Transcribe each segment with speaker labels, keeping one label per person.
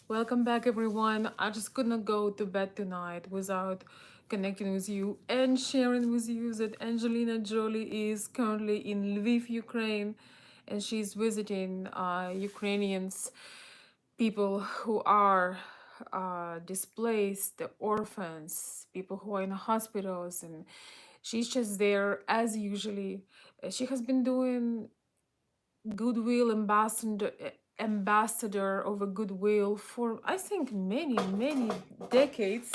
Speaker 1: Welcome back, everyone. I just could not go to bed tonight without connecting with you and sharing with you that Angelina Jolie is currently in Lviv, Ukraine, and she's visiting Ukrainians, people who are displaced, the orphans, people who are in hospitals, and she's just there as usually. She has been doing goodwill ambassador of a goodwill for I think many decades,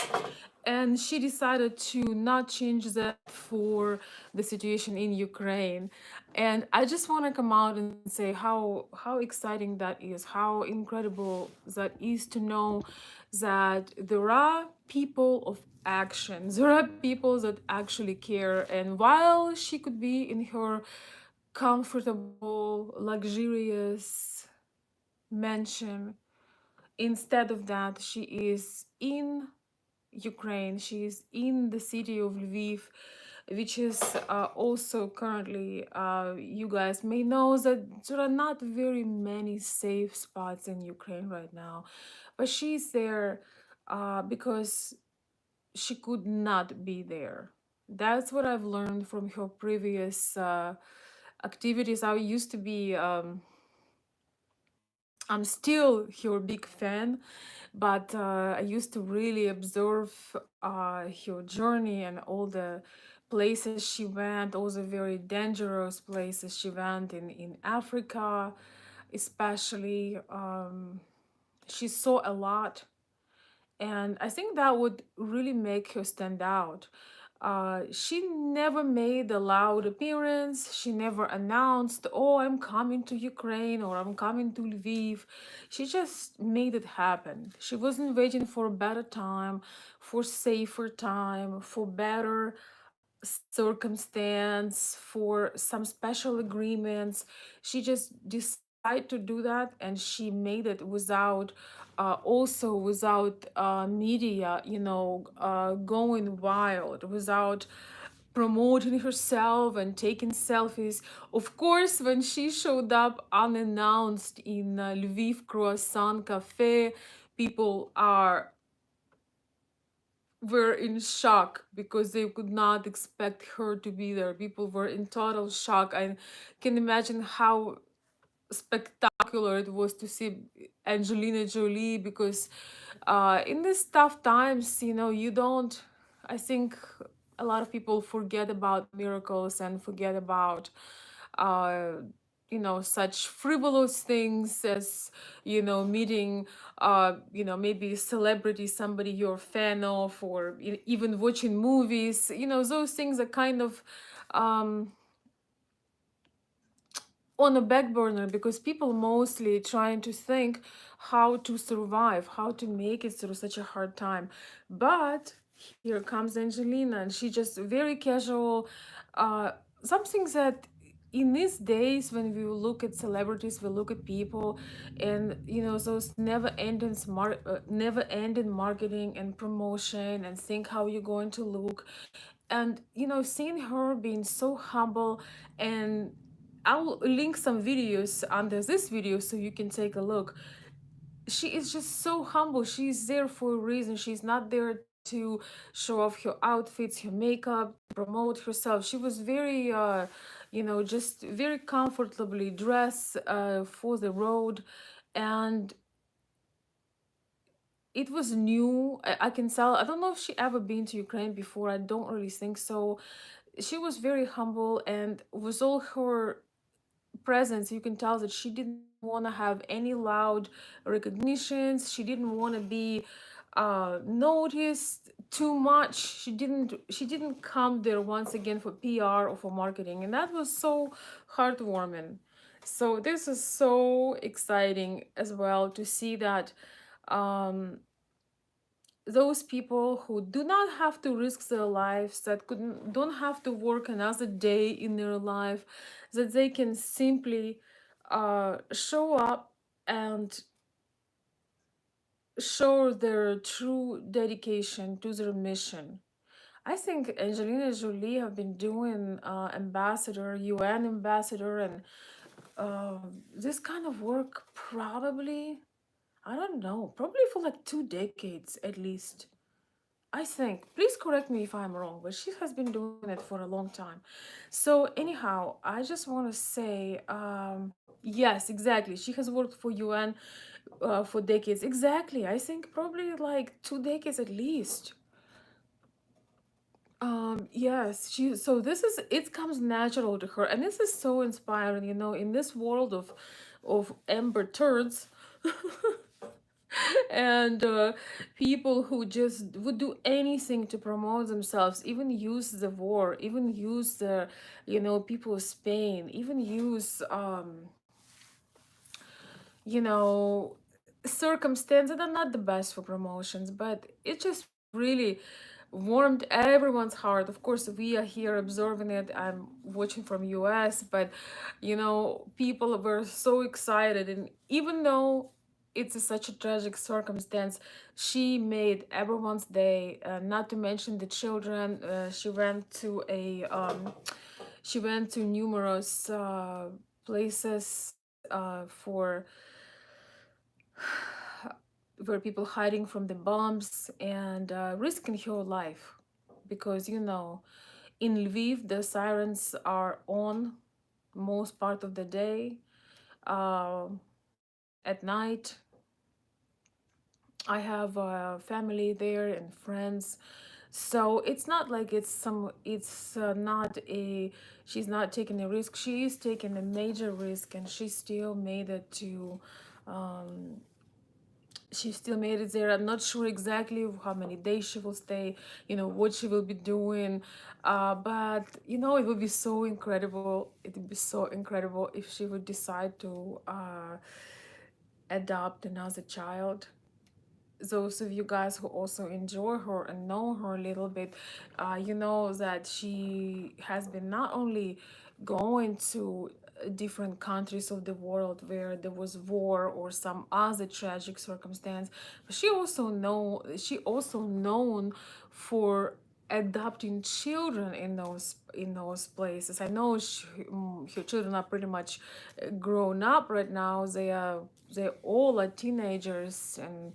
Speaker 1: and she decided to not change that for the situation in Ukraine. And I just want to come out and say how exciting that is, how incredible that is to know that there are people of action, there are people that actually care. And while she could be in her comfortable, luxurious mansion, instead of that, she is in Ukraine. She is in the city of Lviv, which is also currently, you guys may know that there are not very many safe spots in Ukraine right now. But she's there because she could not be there. That's what I've learned from her previous activities. I used to be, I'm still her big fan, but I used to really observe her journey and all the places she went, all the very dangerous places she went in Africa, especially. She saw a lot, and I think that would really make her stand out. She never made a loud appearance. She never announced, "Oh, I'm coming to Ukraine" or "I'm coming to Lviv." She just made it happen. She wasn't waiting for a better time, for safer time, for better circumstance, for some special agreements. She just decided to do that, and she made it without also without media, going wild, without promoting herself and taking selfies. Of course, when she showed up unannounced in Lviv Croissant Cafe, people are were in shock because they could not expect her to be there. People were in total shock. I can imagine how spectacular it was to see Angelina Jolie, because in these tough times, you don't, I think a lot of people forget about miracles and forget about uh, such frivolous things as, meeting, maybe celebrity, somebody you're a fan of, or even watching movies. Those things are kind of um, on a back burner, because people mostly trying to think how to survive, how to make it through such a hard time. But here comes Angelina, and she just very casual. Something that in these days, when we look at celebrities, we look at people, and those never ending marketing and promotion, and think how you're going to look. And seeing her being so humble, and I'll link some videos under this video so you can take a look. She is just so humble. She's there for a reason. She's not there to show off her outfits, her makeup, promote herself. She was very just very comfortably dressed for the road. And it was new. I can tell. I don't know if she ever been to Ukraine before. I don't really think so. She was very humble, and with all her presence, you can tell that she didn't want to have any loud recognitions. She didn't want to be noticed too much. She didn't come there once again for PR or for marketing, and that was so heartwarming. So this is so exciting as well to see that um, those people who do not have to risk their lives, that couldn't don't have to work another day in their life, that they can simply show up and show their true dedication to their mission. I think Angelina Jolie have been doing ambassador, UN ambassador, and this kind of work probably. I don't know, probably for like 2 decades at least. I think. Please correct me if I'm wrong, but she has been doing it for a long time. So anyhow, I just want to say, yes, exactly. She has worked for UN for decades. Exactly. I think probably like 2 decades at least. Yes, so this is, it comes natural to her, and this is so inspiring, in this world of amber turds and people who just would do anything to promote themselves, even use the war, even use the, people's pain, even use you know, circumstances that are not the best for promotions, but it just really warmed everyone's heart. Of course, we are here observing it. I'm watching from US, but people were so excited, and even though it's such a tragic circumstance, she made everyone's day. Not to mention the children. She went to numerous places where people hiding from the bombs and risking her life, because in Lviv the sirens are on most part of the day. uh, at night, I have family there and friends, so it's not like it's not a, she's not taking a risk. She is taking a major risk, and um, she still made it there. I'm not sure exactly how many days she will stay, what she will be doing. But it would be so incredible. It would be so incredible if she would decide to adopt another child. Those of you guys who also enjoy her and know her a little bit, you know that she has been not only going to different countries of the world where there was war or some other tragic circumstance, but she also known for adopting children in those places. I know her children are pretty much grown up right now. They all are teenagers and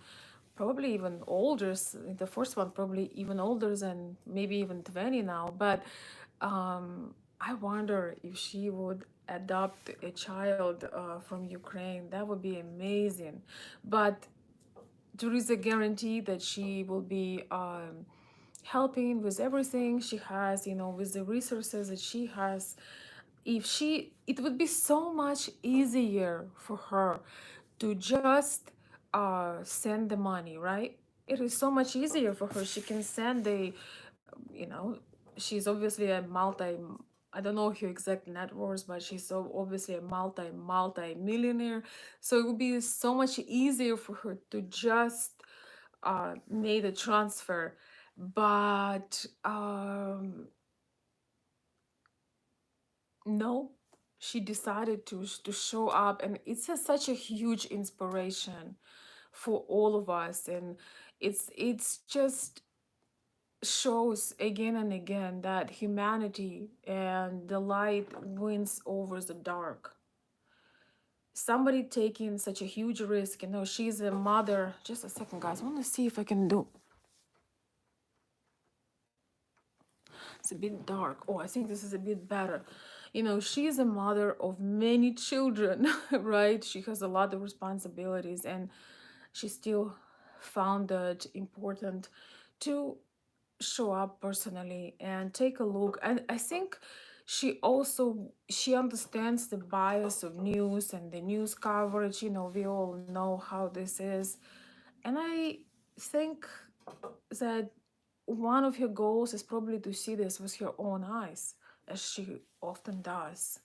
Speaker 1: probably even older. The first one probably even older than maybe even 20 now. But I wonder if she would adopt a child from Ukraine. That would be amazing. But there is a guarantee that she will be helping with everything she has, with the resources that she has. If she, it would be so much easier for her to just send the money, right? It is so much easier for her. She can send you know, she's obviously a I don't know her exact net worth, but she's so obviously a multi millionaire. So it would be so much easier for her to just made a transfer. But no, she decided to show up, and it's such a huge inspiration for all of us. And it's just shows again and again that humanity and the light wins over the dark. Somebody taking such a huge risk, she's a mother. Just a second, guys, I want to see if I can do. It's a bit dark. Oh, I think this is a bit better. She's a mother of many children, right? She has a lot of responsibilities, and she still found it important to show up personally and take a look. And I think she understands the bias of news and the news coverage. We all know how this is. And I think that one of her goals is probably to see this with her own eyes, as she often does.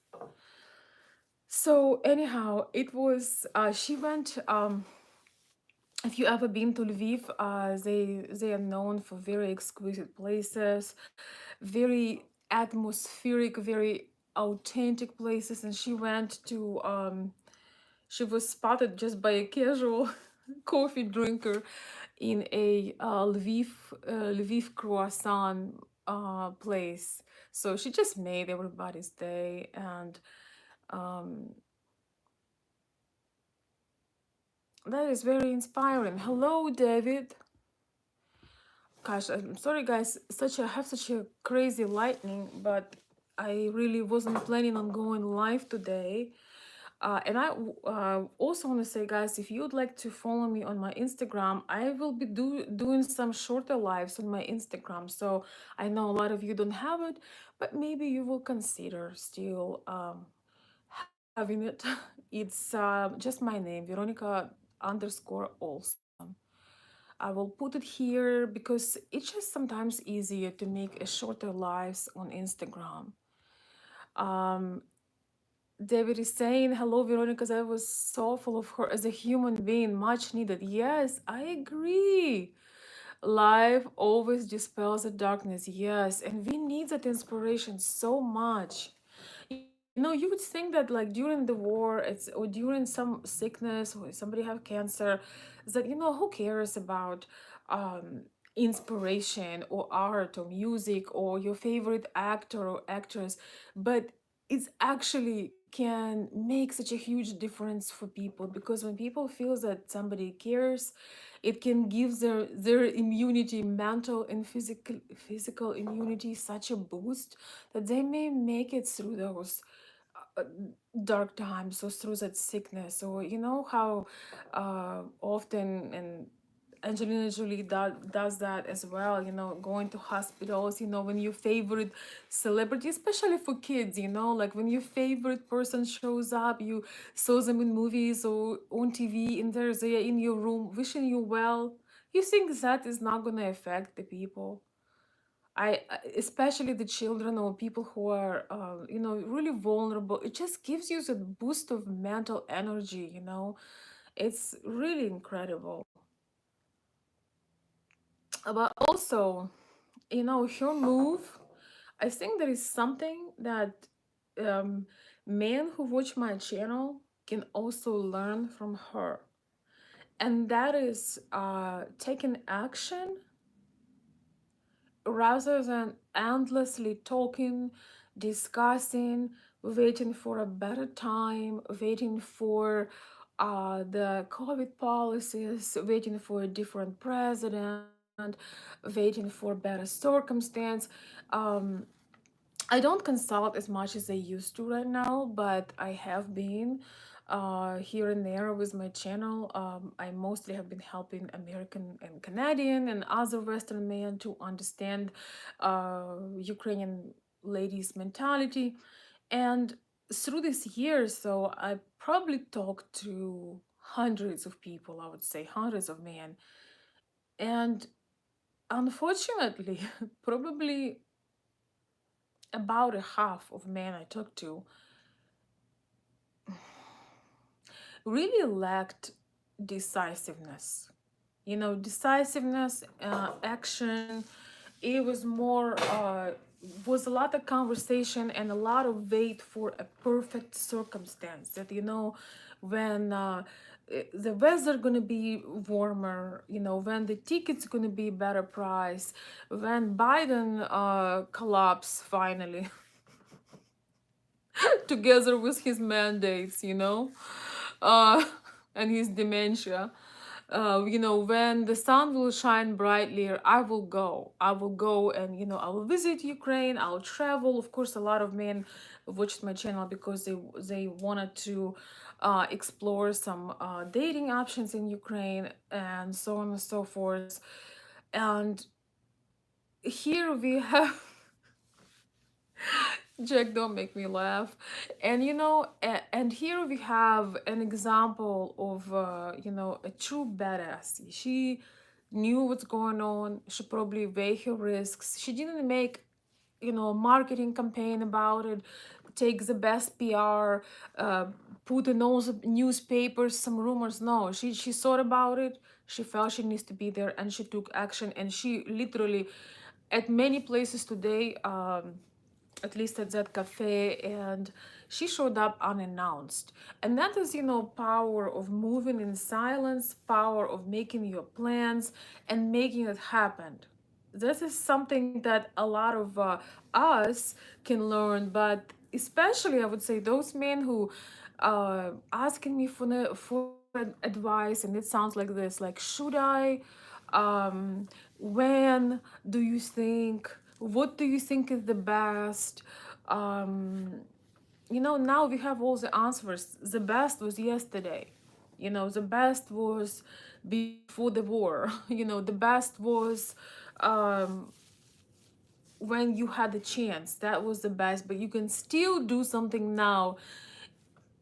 Speaker 1: So anyhow, it was she went if you ever been to Lviv, they are known for very exquisite places, very atmospheric, very authentic places. And she went to she was spotted just by a casual coffee drinker in a Lviv croissant place. So she just made everybody's day. And um, That is very inspiring. Hello, David. Gosh, I'm sorry, guys. Such a have such a crazy lightning, but I really wasn't planning on going live today. And I also want to say, guys, if you'd like to follow me on my Instagram, I will be doing some shorter lives on my Instagram. So I know a lot of you don't have it, but maybe you will consider still having it. It's just my name, Veronica underscore Olson. I will put it here because it's just sometimes easier to make a shorter lives on Instagram. Um, David is saying, hello, Veronica, I was so full of her as a human being, much needed. Yes, I agree. Life always dispels the darkness, yes, and we need that inspiration so much. You know, you would think that like during the war, it's or during some sickness or somebody have cancer, that who cares about inspiration or art or music or your favorite actor or actress, but it's actually can make such a huge difference for people because when people feel that somebody cares, it can give their immunity, mental and physical immunity, such a boost that they may make it through those uh, dark times or through that sickness. Or you know how often and Angelina Jolie does that as well, going to hospitals, when your favorite celebrity, especially for kids, like when your favorite person shows up, you saw them in movies or on TV, and they're there in your room wishing you well. You think that is not going to affect the people? Especially the children or people who are, really vulnerable. It just gives you that boost of mental energy, It's really incredible. But also, her move, I think there is something that um, men who watch my channel can also learn from her. And that is taking action rather than endlessly talking, discussing, waiting for a better time, waiting for the COVID policies, waiting for a different president, waiting for better circumstance. Um, I don't consult as much as I used to right now, but I have been here and there with my channel. I mostly have been helping American and Canadian and other Western men to understand Ukrainian ladies' mentality. And through these years, so I probably talked to hundreds of people, I would say hundreds of men. And unfortunately, probably about a half of men I talked to really lacked decisiveness. Decisiveness, action. It was more, was a lot of conversation and a lot of wait for a perfect circumstance. That when the weather gonna be warmer. When the tickets gonna be better price. When Biden collapse finally. Together with his mandates, uh, and his dementia. When the sun will shine brightly, I will go. I will go and, I will visit Ukraine. I'll travel. Of course, a lot of men watched my channel because they wanted to explore some dating options in Ukraine and so on and so forth. And here we have Jack, don't make me laugh. And and here we have an example of a true badass. She knew what's going on. She probably weighed her risks. She didn't make a marketing campaign about it, take the best PR, put in all the newspapers some rumors. No, she thought about it. She felt she needs to be there, and she took action. And she literally, at many places today, at least at that cafe, and she showed up unannounced. And that is, power of moving in silence, power of making your plans and making it happen. This is something that a lot of us can learn, but especially I would say those men who asking me for advice, advice, and it sounds like this, like, should I, when do you think, what do you think is the best, um now we have all the answers. The best was yesterday, the best was before the war. The best was, um when you had the chance, that was the best. But you can still do something now,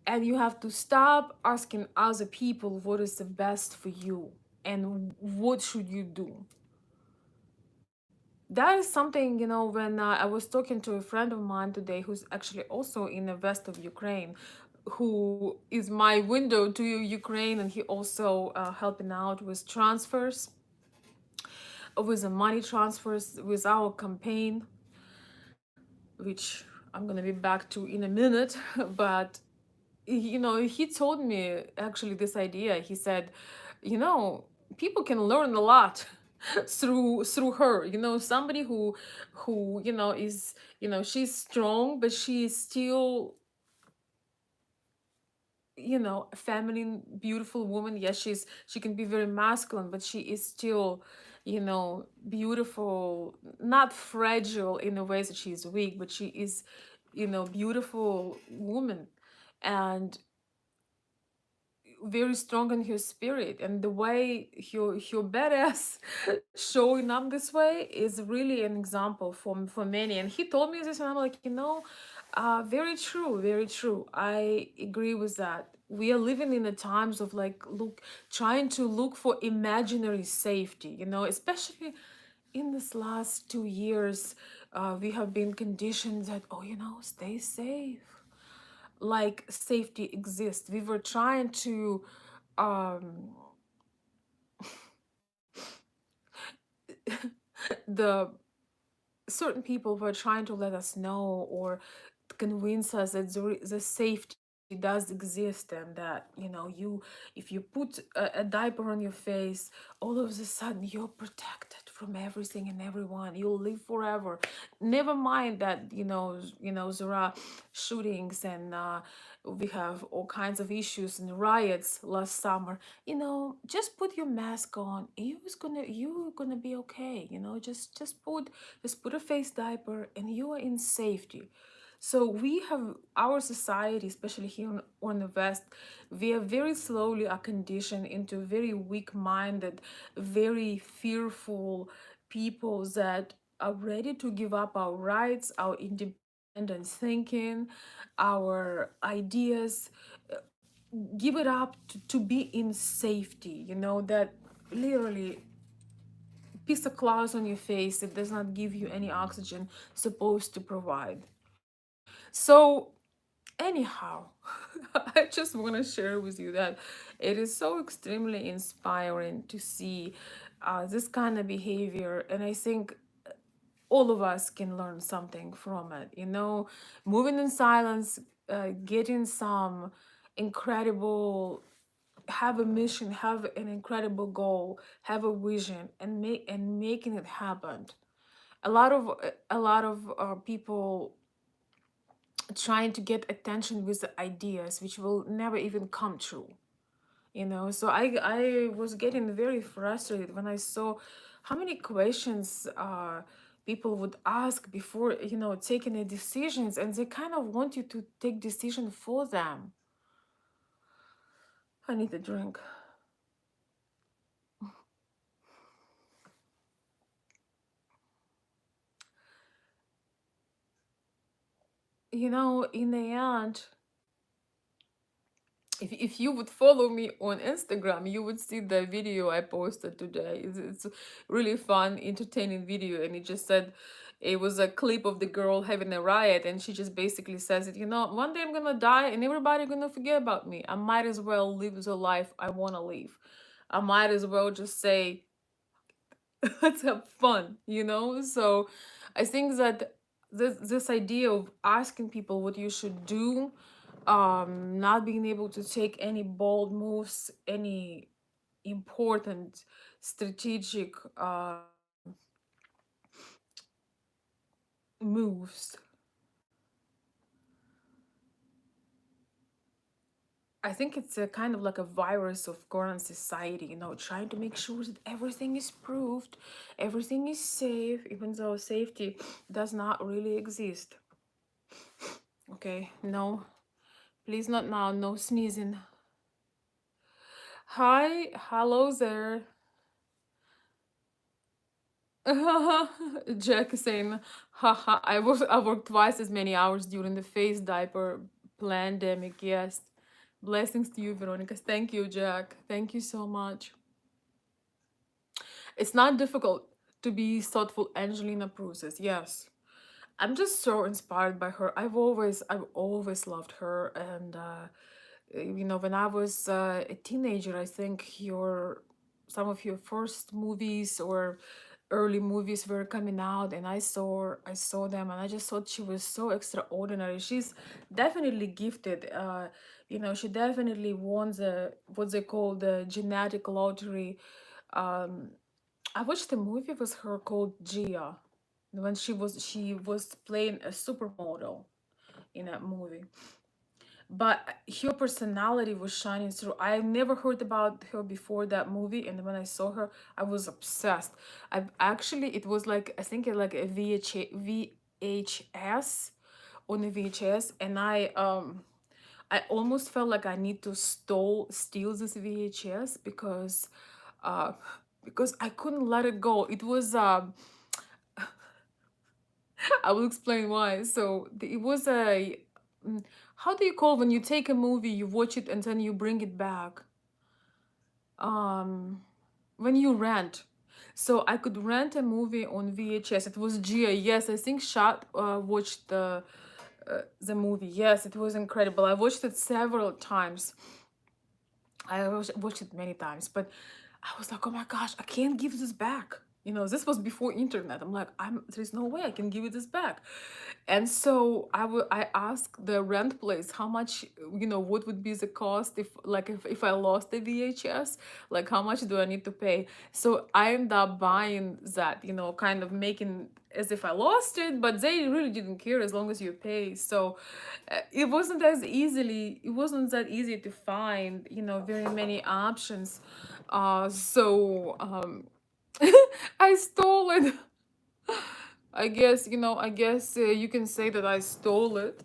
Speaker 1: and you have to stop asking other people what is the best for you and what should you do. That is something, when I was talking to a friend of mine today who's actually also in the west of Ukraine, who is my window to Ukraine, and he also helping out with transfers, with the money transfers with our campaign, which I'm gonna be back to in a minute. But he told me actually this idea. He said, people can learn a lot through her. Somebody who is, she's strong, but she is still, a feminine, beautiful woman. Yes, she can be very masculine, but she is still, beautiful, not fragile in the ways that she is weak, but she is, beautiful woman. And very strong in her spirit, and the way her badass showing up this way is really an example for many. And he told me this, and I'm like, very true, very true. I agree with that. We are living in the times of, like, trying to look for imaginary safety, especially in this last 2 years. We have been conditioned that, oh, stay safe, like safety exists. We were trying to, um the certain people were trying to let us know, or convince us that the safety does exist, and that, if you put a diaper on your face, all of a sudden you're protected from everything and everyone, you'll live forever. Never mind that, there are shootings, and we have all kinds of issues and riots last summer. Just put your mask on, you're gonna be okay. Just put a face diaper, and you are in safety. So we have our society, especially here on the West, we are very slowly are conditioned into very weak-minded, very fearful people that are ready to give up our rights, our independent thinking, our ideas, give it up to be in safety, that literally piece of cloth on your face that does not give you any oxygen supposed to provide. So anyhow, I just want to share with you that it is so extremely inspiring to see this kind of behavior. And I think all of us can learn something from it. Moving in silence, getting some incredible, have a mission, have an incredible goal, have a vision, and making it happen. A lot of people trying to get attention with the ideas which will never even come true. So I was getting very frustrated when I saw how many questions people would ask before, taking the decisions, and they kind of want you to take decision for them. I need a drink. In the end, if you would follow me on Instagram, you would see the video I posted today. It's really fun, entertaining video, and it just said, it was a clip of the girl having a riot, and she just basically says it, one day I'm gonna die and everybody gonna forget about me. I might as well live the life I wanna live. I might as well just say, let's have fun, So I think that this idea of asking people what you should do, not being able to take any bold moves, any important strategic moves, I think it's a kind of like a virus of current society, you know, trying to make sure that everything is proved, everything is safe, even though safety does not really exist. Okay, no, please not now, no sneezing. Hi, hello there. Jack is saying, haha, I worked twice as many hours during the face diaper pandemic. Yes. Blessings to you, Veronica. Thank you, Jack. Thank you so much. It's not difficult to be thoughtful, Angelina process. Yes. I'm just so inspired by her. I've always loved her, and you know, when I was a teenager, I think some of your first movies or early movies were coming out, and I saw them, and I just thought she was so extraordinary. She's definitely gifted. You know, she definitely won the what they call the genetic lottery. Um, I watched a movie with her called Gia, when she was playing a supermodel in that movie, but her personality was shining through. I never heard about her before that movie, and when I saw her, I was obsessed. It was like, I think like a VHS, on a VHS, and I almost felt like I need to steal this VHS uh because I couldn't let it go. It was I will explain why. It was mm, how do you call when you take a movie, you watch it and then you bring it back? Um, when you rent. So I could rent a movie on VHS. It was Gia. Yes, I think Shot watched the movie. Yes, it was incredible. I watched it several times. I watched it many times, but I was like, oh my gosh, I can't give this back. You know, this was before internet. I'm like, there's no way I can give you this back. And so I asked the rent place how much, you know, what would be the cost if I lost the VHS, like how much do I need to pay? So I ended up buying that, you know, kind of making as if I lost it, but they really didn't care as long as you pay. So it wasn't that easy to find, you know, very many options. I stole it. I guess you can say that I stole it.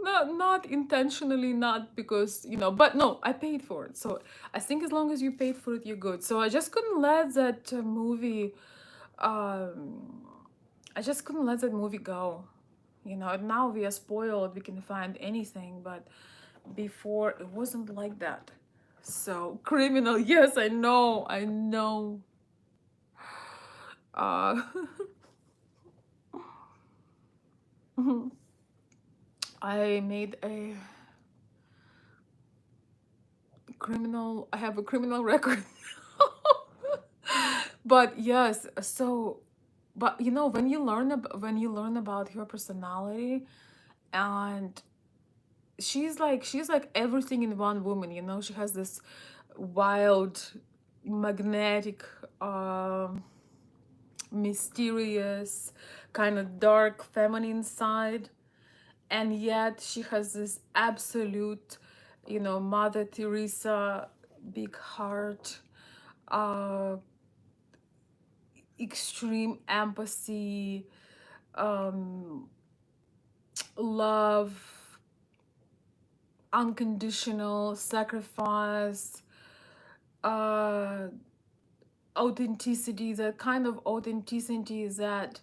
Speaker 1: Not intentionally, not because, you know, but no, I paid for it. So I think as long as you paid for it, you're good. So I just couldn't let that movie um I just couldn't let that movie go. You know, now we are spoiled, we can find anything, but before it wasn't like that. So criminal, yes, I know. uh I made a I have a criminal record. But yes, but you know, when you learn about her personality, and she's like everything in one woman, you know. She has this wild, magnetic, mysterious, kind of dark feminine side, and yet she has this absolute, you know, Mother Teresa, big heart, uh extreme empathy, um love, unconditional sacrifice, uh authenticity, that kind of authenticity that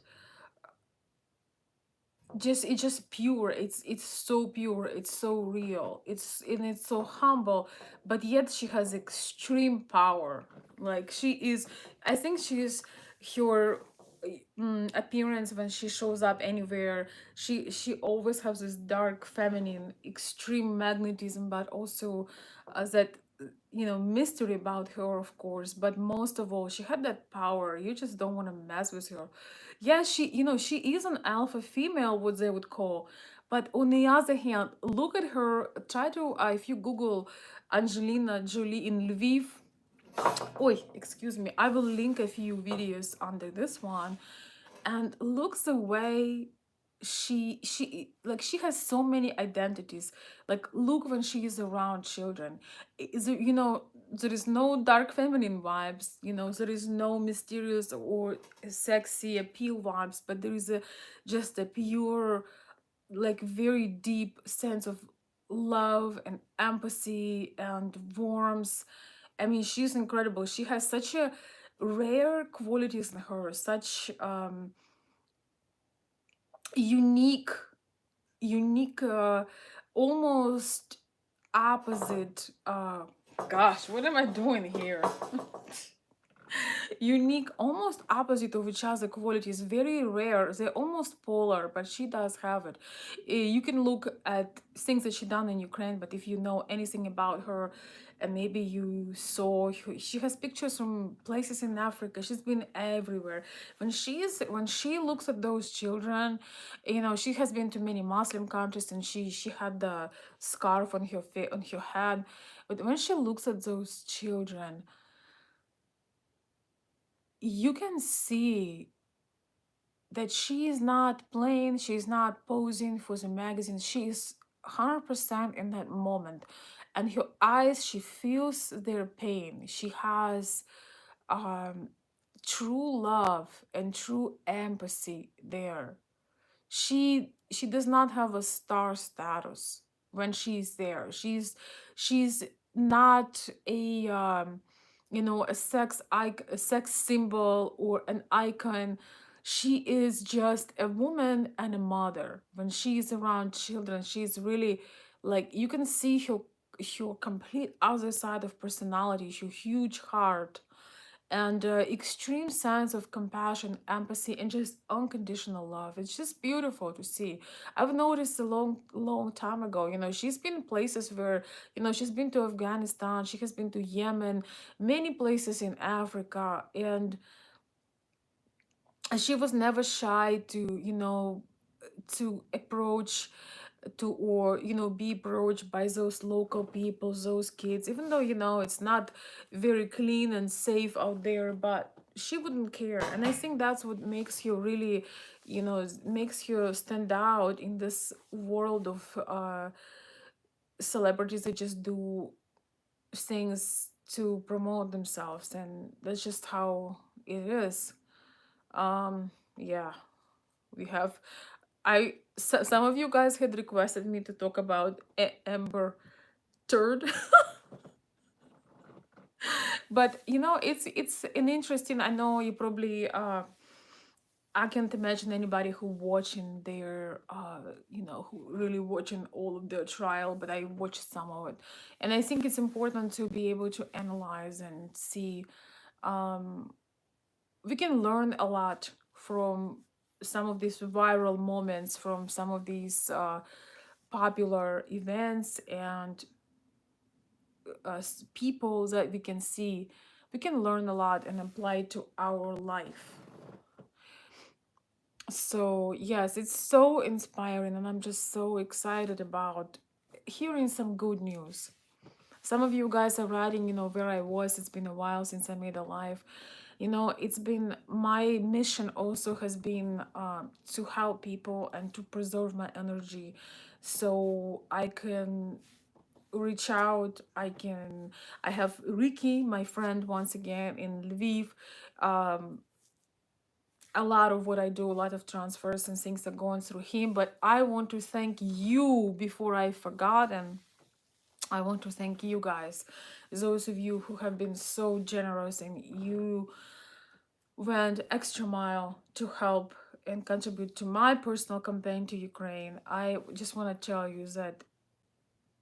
Speaker 1: it's just pure. It's so pure, it's so real, it's so humble, but yet she has extreme power. Like she is, I think she is her appearance when she shows up anywhere. She always has this dark feminine extreme magnetism, but also that, you know, mystery about her, of course, but most of all, she had that power. You just don't want to mess with her. Yeah, she, you know, she is an alpha female, what they would call. But on the other hand, look at her. Try to, if you Google Angelina Jolie in Lviv, oh, excuse me, I will link a few videos under this one. And look the way she has so many identities. Like, look, when she is around children, is it, you know, there is no dark feminine vibes, you know, there is no mysterious or sexy appeal vibes, but there is a just a pure, like, very deep sense of love and empathy and warmth. I mean, she's incredible. She has such a rare qualities in her, such unique, unique, almost opposite. Gosh, what am I doing here? Unique, almost opposite of each other qualities, very rare. They're almost polar, but she does have it. You can look at things that she done in Ukraine, but if you know anything about her, and maybe you saw, she has pictures from places in Africa. She's been everywhere. When she looks at those children, you know, she has been to many Muslim countries, and she had the scarf on on her head. But when she looks at those children, you can see that she is not playing, she's not posing for the magazine, she is 100% in that moment. And her eyes, she feels their pain. She has um, true love and true empathy there. She does not have a star status when she's there. She's not a you know, a sex symbol or an icon. She is just a woman and a mother. When she's around children, she's really, like, you can see her complete other side of personality, her huge heart, and extreme sense of compassion, empathy, and just unconditional love. It's just beautiful to see. I've noticed a long time ago, you know, she's been places where, you know, she's been to Afghanistan, she has been to Yemen, many places in Africa, and she was never shy to, you know, to approach to, or, you know, be approached by those local people, those kids, even though, you know, it's not very clean and safe out there, but she wouldn't care. And I think that's what makes her really, you know, makes her stand out in this world of celebrities that just do things to promote themselves, and that's just how it is. Yeah, we have, some of you guys had requested me to talk about Amber Turd. But you know, it's an interesting, I know you probably I can't imagine anybody who watching their you know, who really watching all of their trial, but I watched some of it. And I think it's important to be able to analyze and see. We can learn a lot from some of these viral moments, from some of these popular events, and people that we can see. We can learn a lot and apply it to our life. So yes, it's so inspiring, and I'm just so excited about hearing some good news. Some of you guys are writing, you know, where I was. It's been a while since I made a live. You know, it's been, my mission also has been to help people and to preserve my energy, so I can reach out. I have Ricky, my friend, once again in Lviv. Um, a lot of what I do, a lot of transfers and things are going through him. But I want to thank you before I forgot, and I want to thank you guys, those of you who have been so generous, and you went extra mile to help and contribute to my personal campaign to Ukraine. I just want to tell you that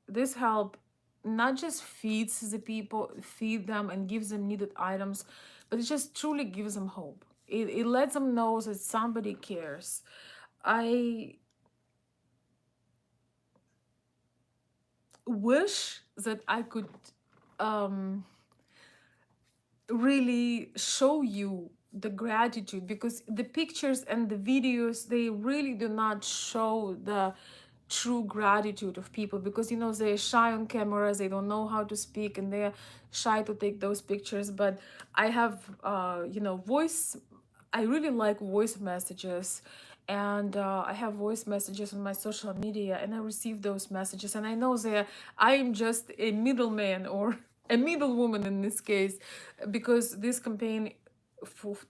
Speaker 1: this help not just feeds the people, feed them and gives them needed items, but it just truly gives them hope. It lets them know that somebody cares. I wish that I could um, really show you the gratitude, because the pictures and the videos, they really do not show the true gratitude of people, because you know, they're shy on cameras, they don't know how to speak, and they're shy to take those pictures. But I have you know, voice, I really like voice messages, and I have voice messages on my social media, and I receive those messages, and I know that I am just a middleman or a middle woman in this case, because this campaign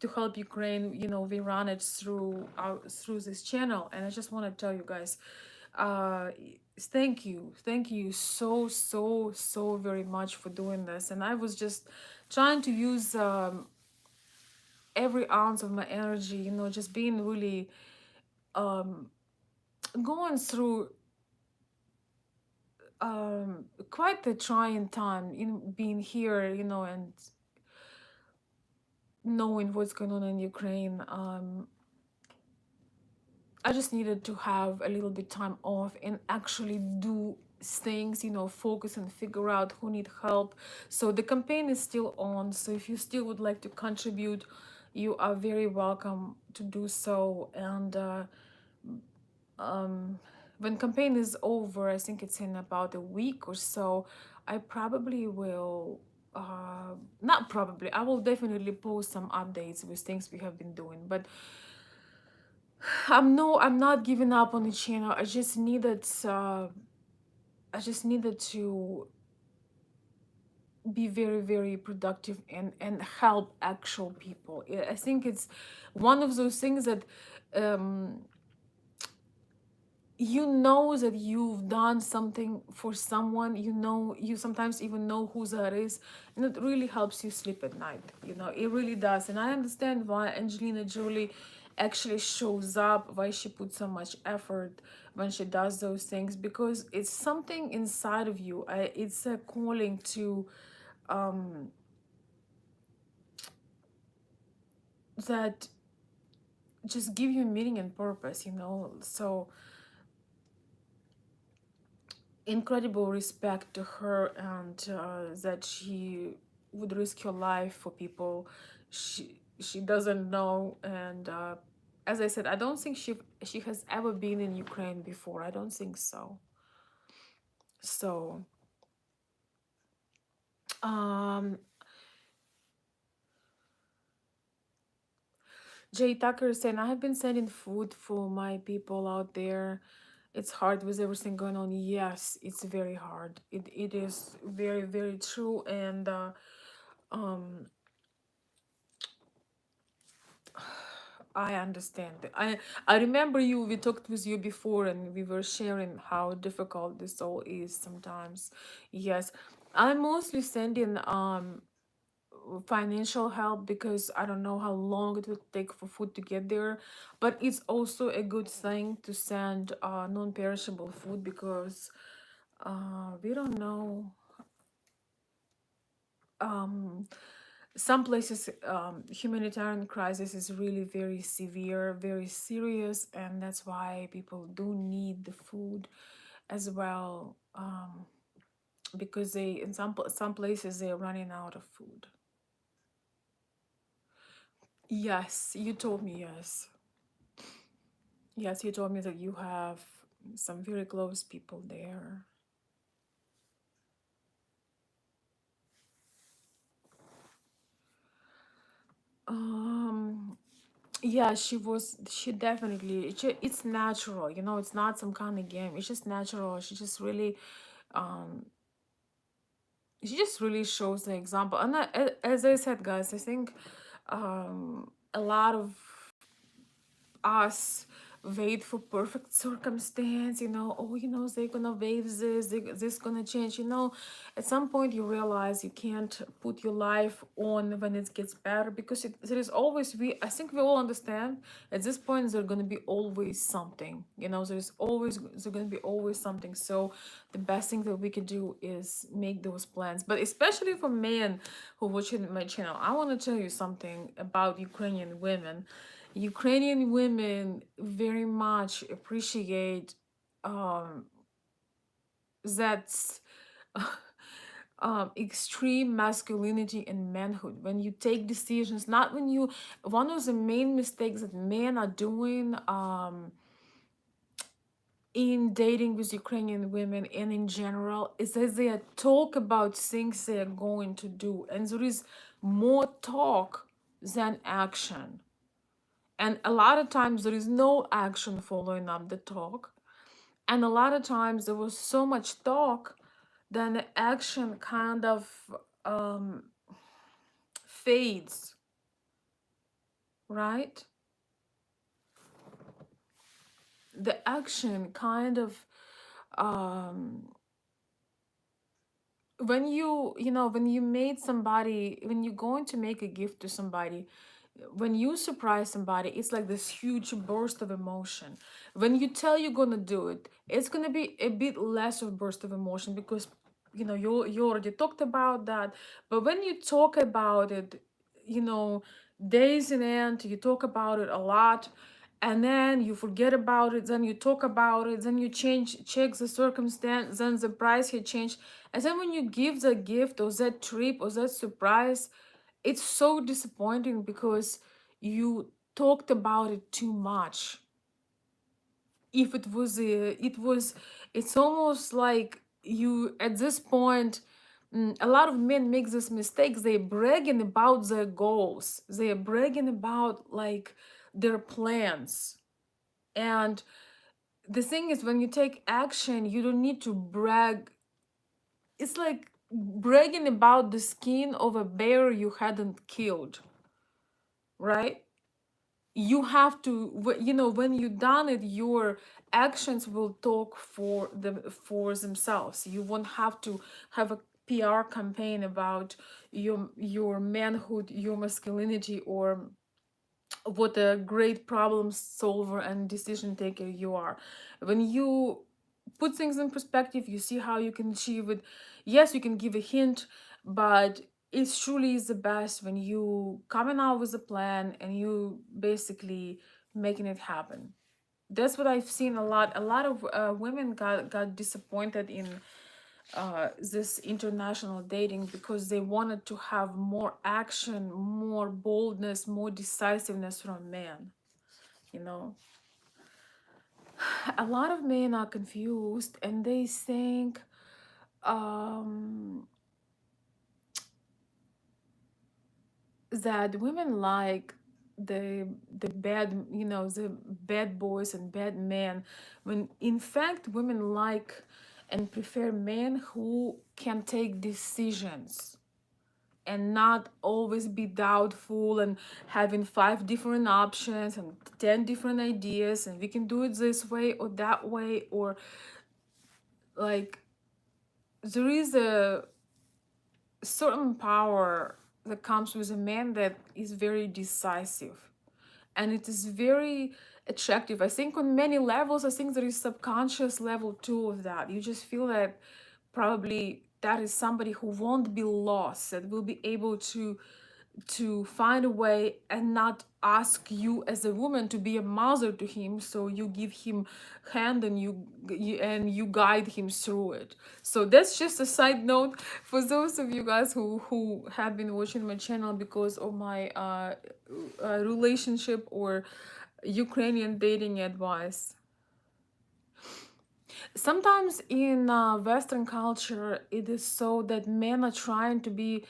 Speaker 1: to help Ukraine, we run it through this channel, and I just want to tell you guys, uh, thank you so very much for doing this, and I was just trying to use every ounce of my energy, just being really going through quite the trying time in being here, and knowing what's going on in Ukraine. I just needed to have a little bit time off and actually do things, focus and figure out who need help. So the campaign is still on. So if you still would like to contribute, you are very welcome to do so. And when campaign is over, I think it's in about a week or so, I probably will not probably, I will definitely post some updates with things we have been doing. But I'm not giving up on the channel. I just needed to be very very productive and help actual people. I think it's one of those things that um that you've done something for someone, you sometimes even know who that is, and it really helps you sleep at night. It really does. And I understand why Angelina Jolie actually shows up, why she puts so much effort when she does those things, because it's something inside of you. It's a calling to that just give you meaning and purpose. So incredible respect to her, and that she would risk her life for people she doesn't know. And as I said, I don't think she has ever been in Ukraine before. I don't think so. So um Jay Tucker is saying, I have been sending food for my people out there. It's hard with everything going on. Yes, it's very hard. It is very very true. And um I understand. I remember you. We talked with you before, and we were sharing how difficult this all is sometimes. Yes, I'm mostly sending financial help because I don't know how long it will take for food to get there. But it's also a good thing to send non-perishable food, because we don't know. Um, some places, humanitarian crisis is really very severe, very serious, and that's why people do need the food as well, because they in some places they're running out of food. Yes, you told me. Yes, you told me that you have some very close people there. um yeah, she definitely, it's natural, it's not some kind of game, it's just natural. Um she just really shows the example. And as I said, guys, I think a lot of us wait for perfect circumstance, oh, they're gonna wave this, this gonna change, at some point you realize you can't put your life on when it gets better, because there is always, I think we all understand at this point there's gonna be always something, there's gonna be always something. So the best thing that we could do is make those plans. But especially for men who watching my channel, I want to tell you something about Ukrainian women. Ukrainian women very much appreciate um, that extreme masculinity and manhood. When you take decisions, not when you. One of the main mistakes that men are doing in dating with Ukrainian women and in general is that they talk about things they are going to do, and there is more talk than action. And a lot of times there is no action following up the talk. And a lot of times there was so much talk, then the action kind of um, fades, right? The action kind of um, when when you made somebody, when you're going to make a gift to somebody, when you surprise somebody, it's like this huge burst of emotion. When you tell you're gonna do it, it's gonna be a bit less of burst of emotion because you already talked about that. But when you talk about it, you know days in end, you talk about it a lot, and then you forget about it, then you talk about it, then you check the circumstance, then the price had changed, and then when you give the gift or that trip or that surprise, it's so disappointing because you talked about it too much. If it was it's almost like you at this point, a lot of men make this mistakes. They're bragging about their goals, they're bragging about like their plans. And the thing is, when you take action, you don't need to brag. It's like bragging about the skin of a bear you hadn't killed, right? You have to when you done it, your actions will talk for themselves. You won't have to have a PR campaign about your manhood, your masculinity, or what a great problem solver and decision taker you are. When you put things in perspective, you see how you can achieve it. Yes, you can give a hint, but it truly is the best when you coming out with a plan and you basically making it happen. That's what I've seen a lot. A lot of women got disappointed in this international dating because they wanted to have more action, more boldness, more decisiveness from men. You know, a lot of men are confused and they think um, that women like the bad, the bad boys and bad men, when in fact women like and prefer men who can take decisions and not always be doubtful and having five different options and 10 different ideas, and we can do it this way or that way, or like there is a certain power that comes with a man that is very decisive, and it is very attractive. I think on many levels, I think there is subconscious level too of that. You just feel that probably that is somebody who won't be lost, that will be able to find a way and not ask you as a woman to be a mother to him, so you give him hand and you guide him through it. So that's just a side note for those of you guys who have been watching my channel because of my relationship or Ukrainian dating advice. Sometimes in Western culture, it is so that men are trying to be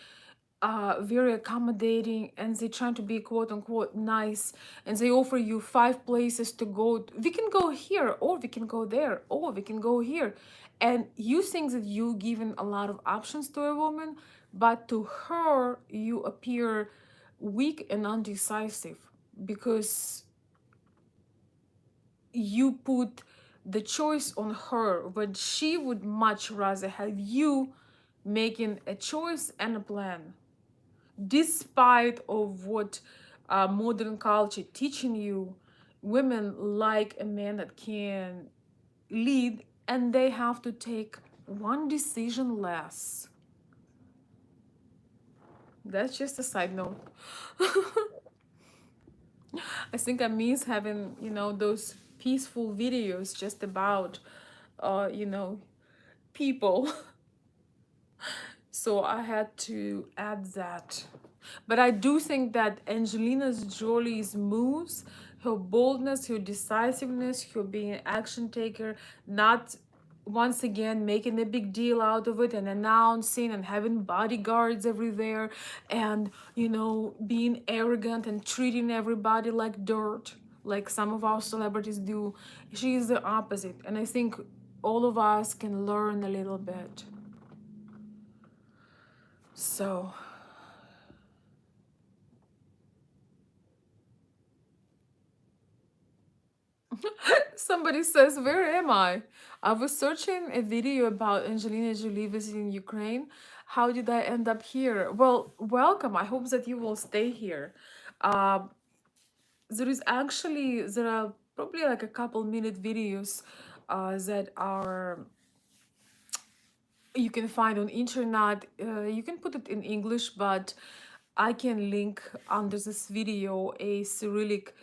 Speaker 1: very accommodating, and they trying to be quote unquote nice, and they offer you five places to go. We can go here, or we can go there, or we can go here. And you think that you given a lot of options to a woman, but to her you appear weak and undecisive because you put the choice on her when she would much rather have you making a choice and a plan, despite of what modern culture teaching you. Women like a man that can lead, and they have to take one decision less. That's just a side note. I think I miss having, those peaceful videos just about, uh, you know, people. So I had to add that. But I do think that Angelina Jolie's moves, her boldness, her decisiveness, her being an action taker, not once again making a big deal out of it and announcing and having bodyguards everywhere, and being arrogant and treating everybody like dirt, like some of our celebrities do. She is the opposite, and I think all of us can learn a little bit. So somebody says, where am I was searching a video about Angelina Jolie visiting Ukraine. How did I end up here? Well, welcome. I hope that you will stay here. uh, there are probably like a couple minute videos that are you can find on internet. You can put it in English, but I can link under this video a Cyrillic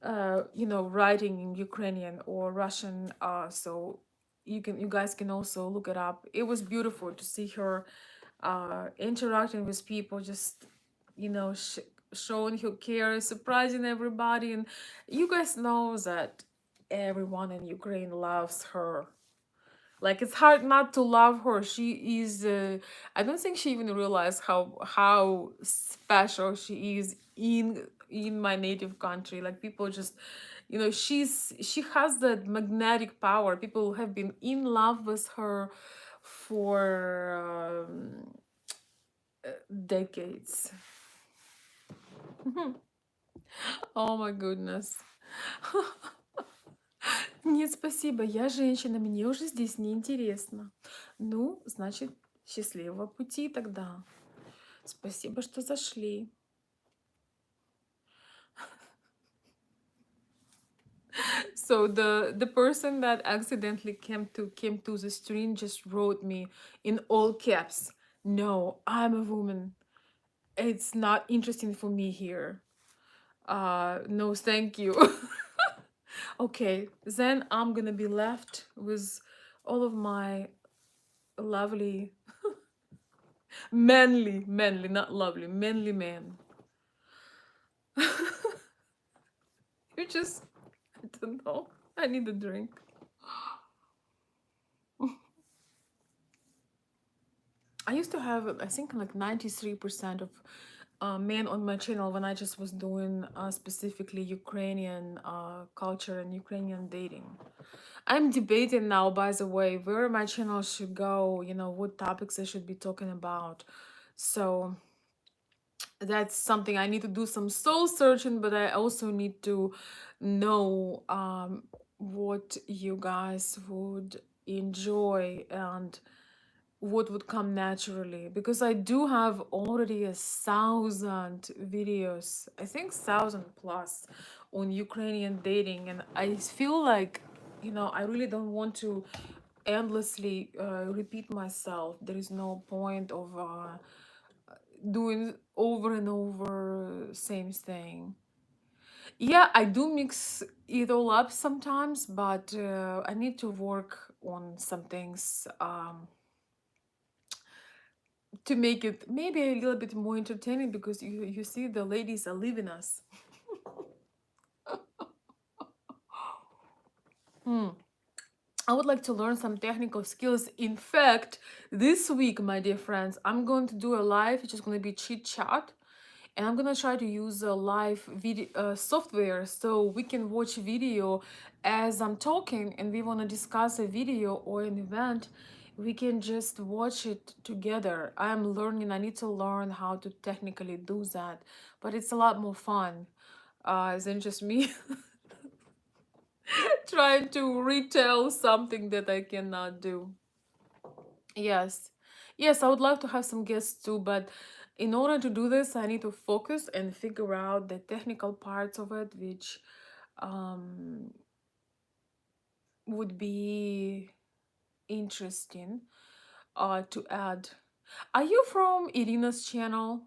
Speaker 1: writing in Ukrainian or Russian, so you guys can also look it up. It was beautiful to see her interacting with people, just you know sh- showing her care, surprising everybody. And you guys know that everyone in Ukraine loves her. Like, it's hard not to love her. She is I don't think she even realized how special she is in my native country. Like, people just, she has that magnetic power. People have been in love with her for decades. Oh my goodness. Нет, спасибо, я женщина, мне уже здесь неинтересно. Ну, значит, счастливого пути тогда. Спасибо, что зашли. So the person that accidentally came to the stream just wrote me in all caps. No, I'm a woman. It's not interesting for me here. No, thank you. Okay, then I'm gonna be left with all of my lovely, manly, not lovely, manly man. You just, I don't know. I need a drink. I used to have, I think, like 93% of men on my channel when I just was doing specifically Ukrainian culture and Ukrainian dating. I'm debating now, by the way, where my channel should go, what topics I should be talking about. So that's something I need to do some soul searching, but I also need to know what you guys would enjoy and what would come naturally, because I do have already 1,000 videos, I think 1,000 plus, on Ukrainian dating, and I feel like I really don't want to endlessly repeat myself. There is no point of doing over and over same thing. Yeah, I do mix it all up sometimes, but I need to work on some things to make it maybe a little bit more entertaining, because you see the ladies are leaving us. Hmm. I would like to learn some technical skills. In fact, this week, my dear friends, I'm going to do a live, which is going to be chit chat, and I'm gonna try to use a live video software so we can watch video as I'm talking, and we want to discuss a video or an event. We can just watch it together. I'm learning. I need to learn how to technically do that, but it's a lot more fun than just me trying to retell something that I cannot do. Yes. Yes, I would love to have some guests too, but in order to do this, I need to focus and figure out the technical parts of it, which um, would be interesting to add. Are you from Irina's channel?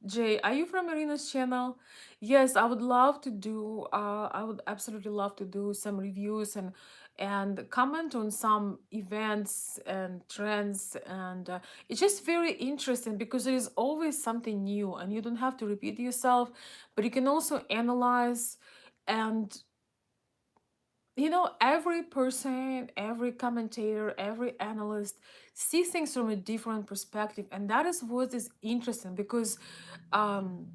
Speaker 1: Jay, are you from Irina's channel? Yes, I would love to do. I would absolutely love to do some reviews and comment on some events and trends, and it's just very interesting because there is always something new, and you don't have to repeat yourself, but you can also analyze and every person, every commentator, every analyst sees things from a different perspective, and that is what is interesting because um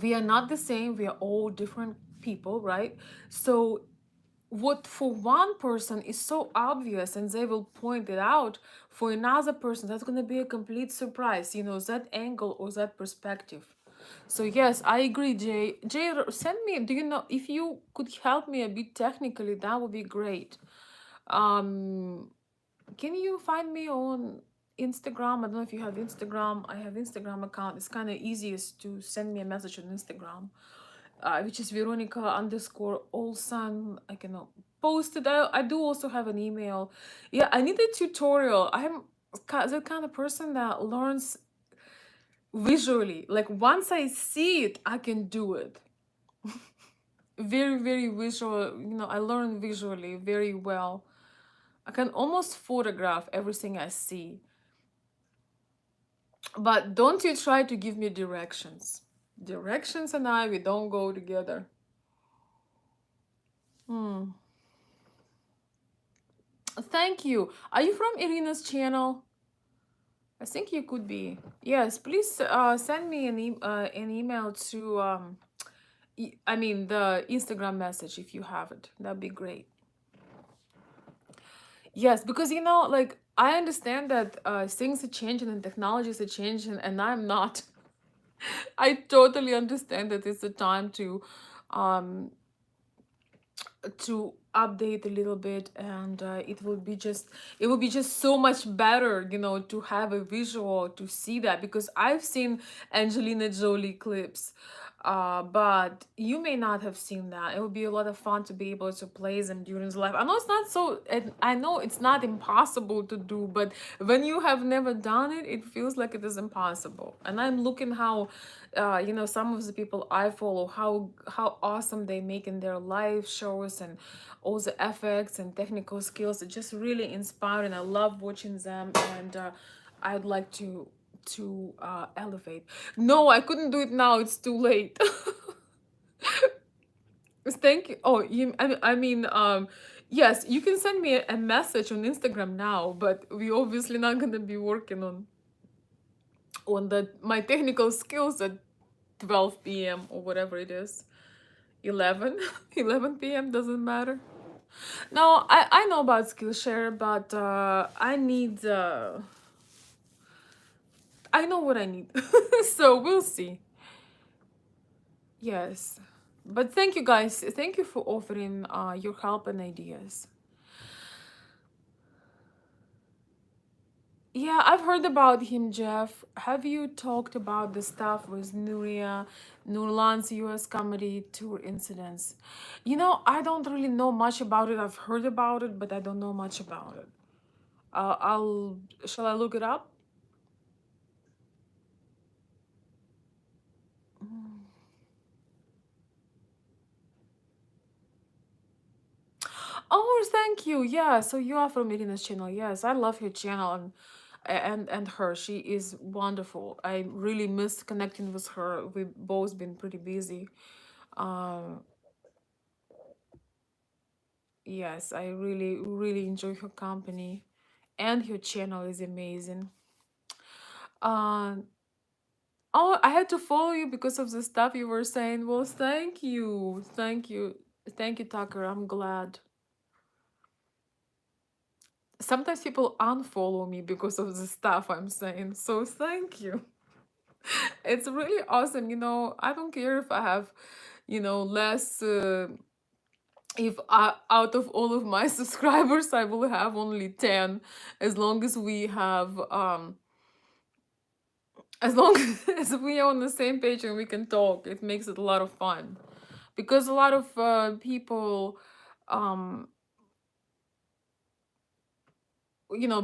Speaker 1: we are not the same, we are all different people, right? So what for one person is so obvious and they will point it out, for another person that's going to be a complete surprise, that angle or that perspective. So yes, I agree, Jay, send me, do you know, if you could help me a bit technically, that would be great. um can you find me on Instagram? I don't know if you have Instagram. I have Instagram account. It's kind of easiest to send me a message on Instagram, which is Veronica underscore Olson. I can post it. I do also have an email. Yeah, I need a tutorial. I'm the kind of person that learns visually. Like once I see it, I can do it. Very, very visual. I learn visually very well. I can almost photograph everything I see. But don't you try to give me directions. Directions and we don't go together. Hmm. Thank you. Are you from Irina's channel? I think you could be. Yes, please send me an email to I mean the Instagram message if you have it. That'd be great. Yes, because like I understand that things are changing and technologies are changing, and I'm not. I totally understand that it's a time um to update a little bit, and it will be just so much better, to have a visual to see that, because I've seen Angelina Jolie clips, but you may not have seen that. It would be a lot of fun to be able to play them during the life. I know it's not so, and I know it's not impossible to do, but when you have never done it, it feels like it is impossible. And I'm looking how some of the people I follow, how awesome they make in their live shows, and all the effects and technical skills. It's just really inspiring. I love watching them, and I'd like to elevate. No, I couldn't do it now. It's too late. Thank you. Oh, yes, you can send me a message on Instagram now, but we obviously not gonna be working on my technical skills at 12 p.m. or whatever it is. 11 11 p.m. doesn't matter. No, I know about Skillshare, but I know what I need. So we'll see. Yes, but thank you guys, thank you for offering your help and ideas. Yeah, I've heard about him, Jeff. Have you talked about the stuff with Nurlan's US comedy tour incidents? I don't really know much about it. I've heard about it, but I don't know much about it. Shall I look it up? Oh, thank you. Yeah, so you are from Irina's channel. Yes, I love her channel, and her. She is wonderful. I really miss connecting with her. We've both been pretty busy. Um, yes, I really, really enjoy her company, and her channel is amazing. Um, oh, I had to follow you because of the stuff you were saying. Well, thank you, thank you, Tucker. I'm glad. Sometimes people unfollow me because of the stuff I'm saying. So thank you. It's really awesome. I don't care if I have, less. If out of all of my subscribers, I will have only 10, as long as we have as long as we are on the same page and we can talk, it makes it a lot of fun, because a lot of people um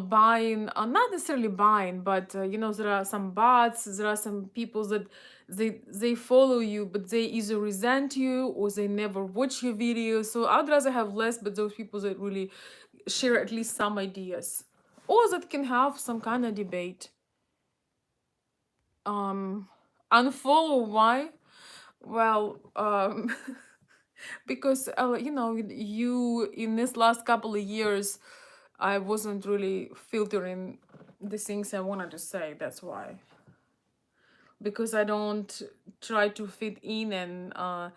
Speaker 1: buying, not necessarily buying, but there are some bots, there are some people that they follow you, but they either resent you or they never watch your videos. So I'd rather have less, but those people that really share at least some ideas, or that can have some kind of debate. um Unfollow, why? Well, because you in this last couple of years, I wasn't really filtering the things I wanted to say. That's why, because I don't try to fit in, and I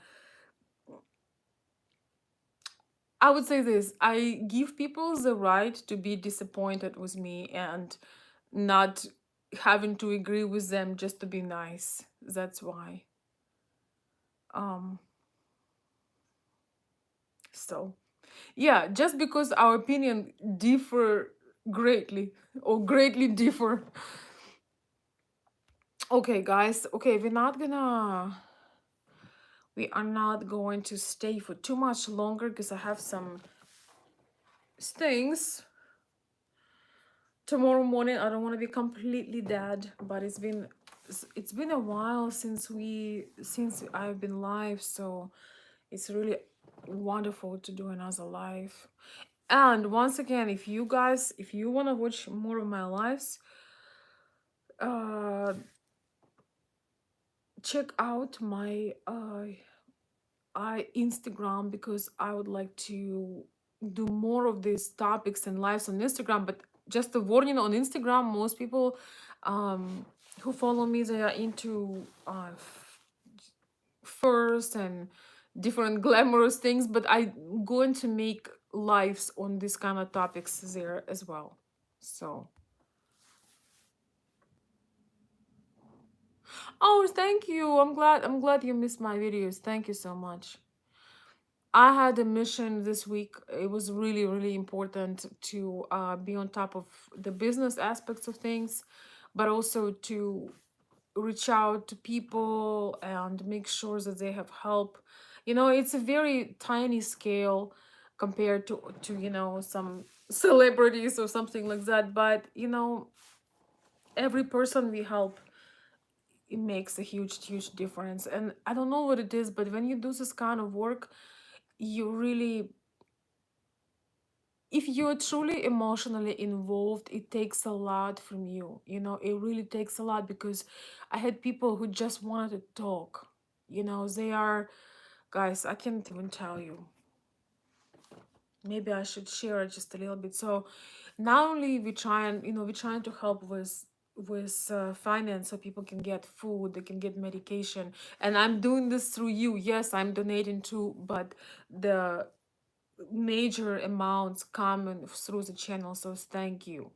Speaker 1: would say this: I give people the right to be disappointed with me and not having to agree with them just to be nice. That's why. Um. So yeah, just because our opinion differ greatly or greatly differ. Okay, guys. Okay, we are not going to stay for too much longer because I have some things tomorrow morning. I don't want to be completely dead, but it's been a while since I've been live, so it's really wonderful to do another live. And once again, if you want to watch more of my lives, uh check out my Instagram, because I would like to do more of these topics and lives on Instagram. But just a warning, on Instagram, most people um who follow me, they are into furs and different glamorous things, but I'm going to make lives on this kind of topics there as well. So, oh, thank you. I'm glad you missed my videos. Thank you so much. I had a mission this week. It was really, really important to be on top of the business aspects of things, but also to reach out to people and make sure that they have help. It's a very tiny scale compared to some celebrities or something like that. But every person we help, it makes a huge, huge difference. And I don't know what it is, but when you do this kind of work, you really, if you're truly emotionally involved, it takes a lot from you. It really takes a lot, because I had people who just wanted to talk. They are, guys, I can't even tell you. Maybe I should share it just a little bit. So not only we're trying to help with finance, so people can get food, they can get medication, and I'm doing this through you. Yes, I'm donating too, but the major amounts coming through the channel. So thank you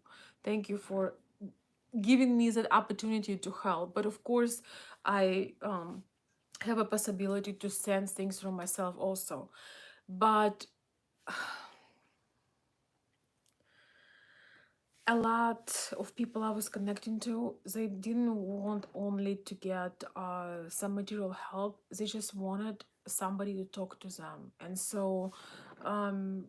Speaker 1: for giving me that opportunity to help. But of course, I have a possibility to send things from myself also. But a lot of people I was connecting to, they didn't want only to get some material help, they just wanted somebody to talk to them. And so um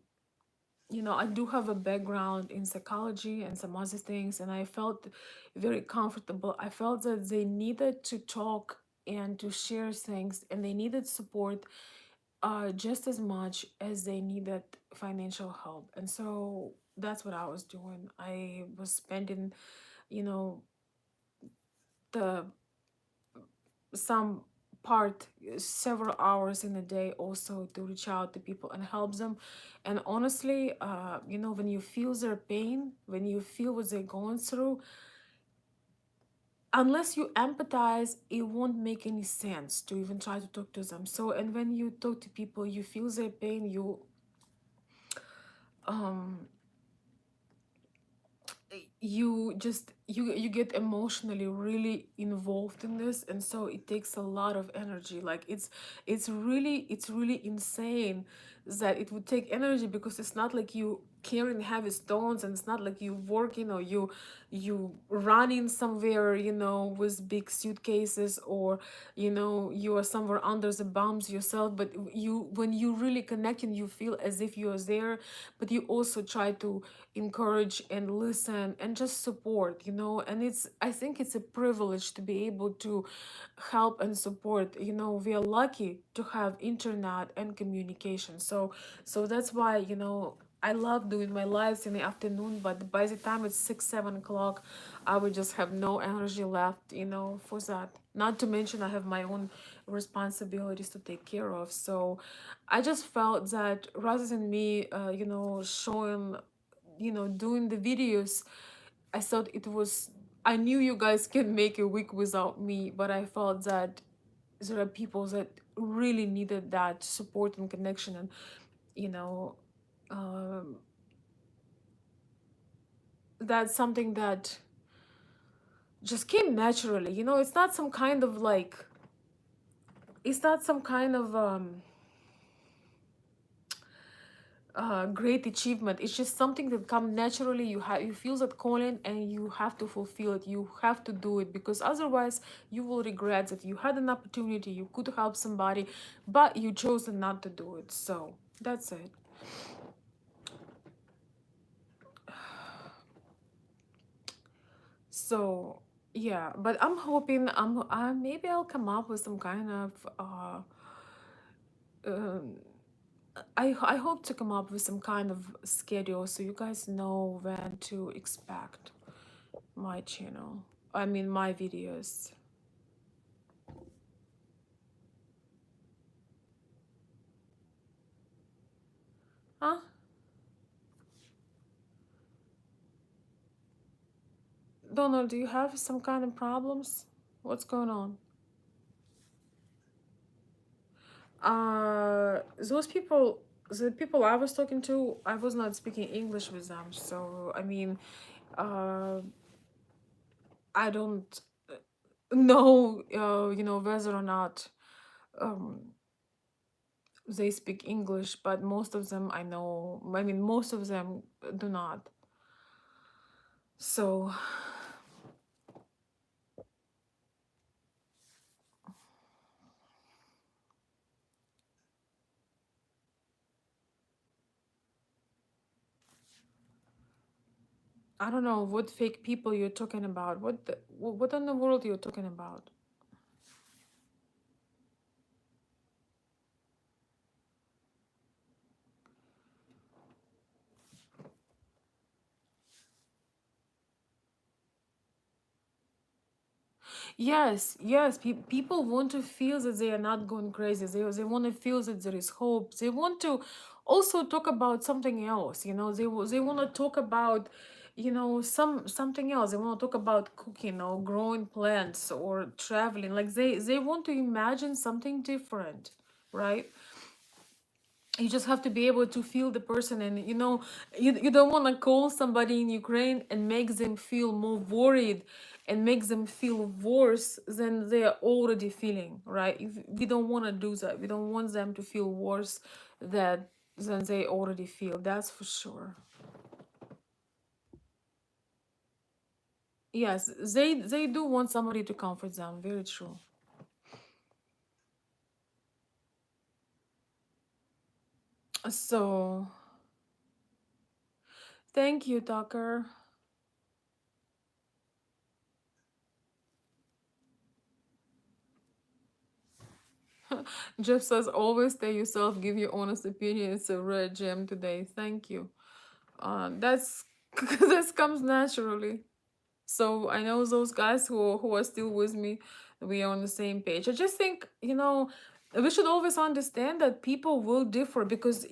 Speaker 1: I do have a background in psychology and some other things, and I felt very comfortable. I felt that they needed to talk and to share things, and they needed support just as much as they needed financial help. And so that's what I was doing. I was spending, you know, the some part several hours in a day also to reach out to people and help them. And honestly, when you feel their pain, when you feel what they're going through, unless you empathize, it won't make any sense to even try to talk to them. So, and when you talk to people, you feel their pain, um you get emotionally really involved in this. And so it takes a lot of energy. Like it's really insane that it would take energy, because it's not like you carrying heavy stones, and it's not like you working, or you running somewhere, with big suitcases, or you are somewhere under the bombs yourself. But when you really connect, and you feel as if you are there, but you also try to encourage and listen and just support. And I think it's a privilege to be able to help and support. We are lucky to have internet and communication. So that's why, I love doing my lives in the afternoon, but by the time it's 6, 7 o'clock, I would just have no energy left, for that. Not to mention I have my own responsibilities to take care of. So I just felt that rather than me, showing, doing the videos, I thought it was, I knew you guys can make a week without me, but I felt that there are people that really needed that support and connection, and you know um, that's something that just came naturally. It's not some kind of like, it's not some kind of great achievement. It's just something that comes naturally. You feel that calling, and you have to fulfill it. You have to do it, because otherwise you will regret that you had an opportunity, you could help somebody, but you chose not to do it. So that's it. So yeah, but I'm hoping maybe I'll come up with some kind of um, I hope to come up with some kind of schedule so you guys know when to expect my channel. I mean my videos. Huh? Donald, do you have some kind of problems? What's going on? Those people, the people I was talking to, I was not speaking English with them. So I mean, uh, I don't know, whether or not um, they speak English, but most of them I know. I mean, most of them do not. So I don't know what fake people you're talking about. What in the world you're talking about? Yes, yes. People want to feel that they are not going crazy. They want to feel that there is hope. They want to also talk about something else. They want to talk about, something else. They want to talk about cooking or growing plants or traveling. Like they want to imagine something different, right? You just have to be able to feel the person, and you don't want to call somebody in Ukraine and make them feel more worried and make them feel worse than they are already feeling, right? We don't want to do that. We don't want them to feel worse that than they already feel. That's for sure. Yes, they do want somebody to comfort them. Very true. So thank you, Tucker. Jeff says, always stay yourself, give your honest opinion. It's a rare gem today. Thank you. That's this comes naturally. So I know those guys who are still with me, we are on the same page. I just think, we should always understand that people will differ, because,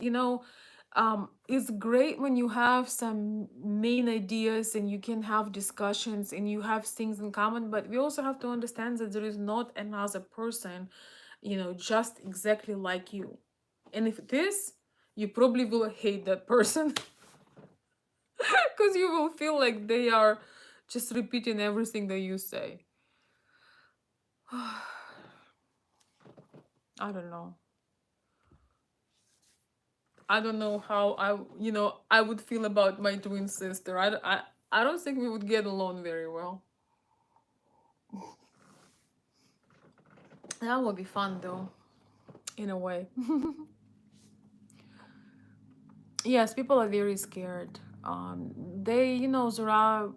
Speaker 1: it's great when you have some main ideas and you can have discussions and you have things in common, but we also have to understand that there is not another person, just exactly like you. And if it is, you probably will hate that person because you will feel like they are just repeating everything that you say. I don't know. I don't know how I would feel about my twin sister. I don't think we would get along very well. That would be fun though, in a way. Yes, people are very scared. There are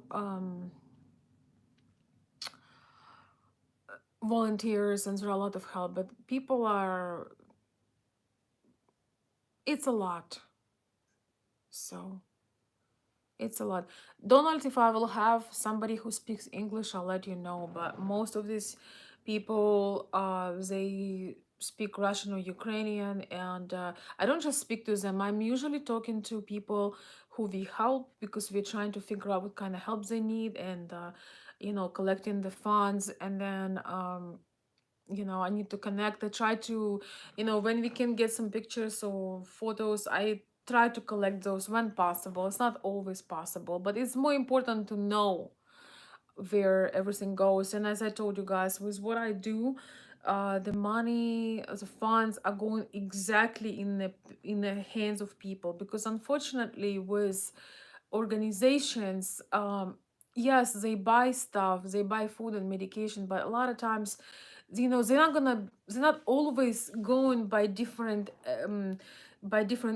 Speaker 1: volunteers and there are a lot of help, but people are, it's a lot. So it's a lot. Donald, if I will have somebody who speaks English, I'll let you know. But most of these people, they speak Russian or Ukrainian, and I don't just speak to them. I'm usually talking to people who we help because we're trying to figure out what kind of help they need, and collecting the funds, and then I need to connect. I try to, when we can get some pictures or photos, I try to collect those when possible. It's not always possible, but it's more important to know where everything goes. And as I told you guys, with what I do, the money, the funds are going exactly in the hands of people, because unfortunately with organizations, yes, they buy stuff, they buy food and medication, but a lot of times, they're not always going by different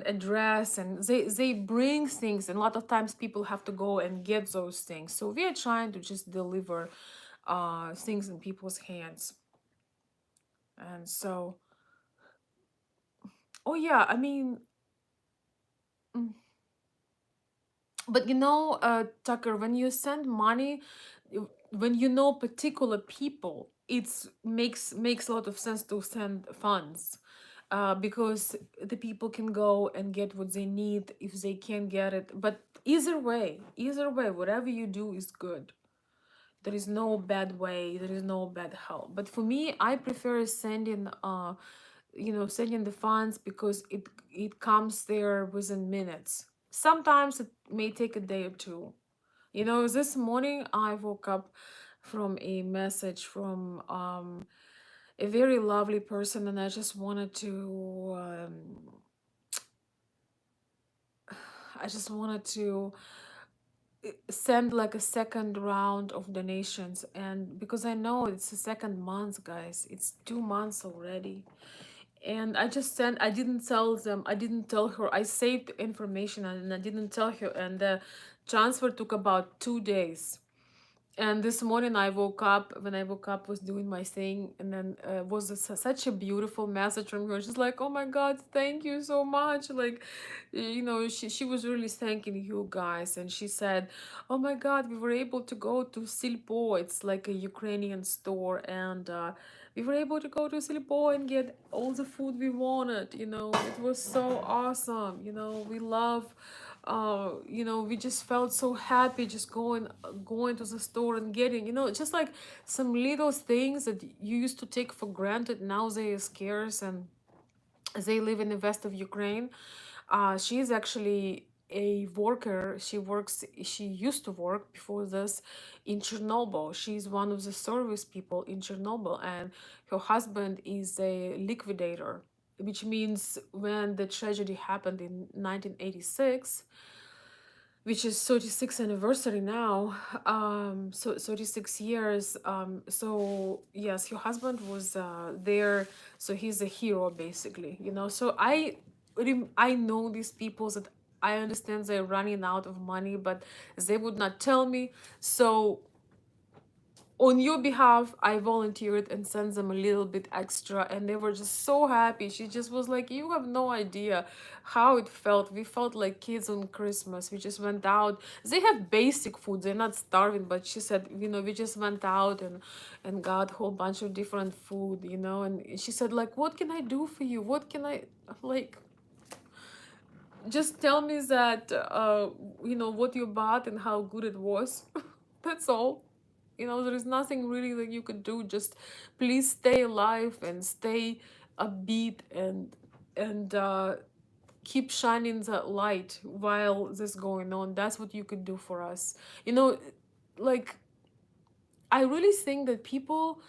Speaker 1: address, and they bring things, and a lot of times people have to go and get those things. So we are trying to just deliver things in people's hands. And so, oh yeah, I mean, mm, but Tucker, when you send money, when you know particular people, it's makes a lot of sense to send funds, because the people can go and get what they need if they can't get it. But either way, whatever you do is good. There is no bad way, there is no bad help. But for me, I prefer sending the funds, because it comes there within minutes. Sometimes it may take a day or two. This morning I woke up from a message from a very lovely person, and I just wanted to send like a second round of donations. And because I know it's the second month, guys, it's 2 months already. And I didn't tell them, I didn't tell her, I saved information and I didn't tell her, and the transfer took about 2 days. And this morning when I woke up, was doing my thing, and then was such a beautiful message from her. She's like, oh my God, thank you so much. Like, she was really thanking you guys. And she said, oh my God, we were able to go to Silpo. It's like a Ukrainian store. And we were able to go to Silpo and get all the food we wanted. It was so awesome. We love, we just felt so happy just going to the store and getting, just like some little things that you used to take for granted, now they are scarce. And they live in the west of Ukraine. She's actually a worker. She used to work before this in Chernobyl. She's one of the service people in Chernobyl, and her husband is a liquidator, which means when the tragedy happened in 1986, which is 36th anniversary now, so 36 years. So yes, her husband was there, so he's a hero basically. So I know these people that I understand they're running out of money, but they would not tell me. So on your behalf, I volunteered and sent them a little bit extra, and they were just so happy. She just was like, you have no idea how it felt. We felt like kids on Christmas. We just went out. They have basic food, they're not starving, but she said, we just went out and got a whole bunch of different food, and she said, like, what can I do for you? What can I, like, just tell me that, what you bought and how good it was. That's all. There is nothing really that you could do. Just please stay alive and stay upbeat, and keep shining that light while this going on. That's what you could do for us. Like, I really think that people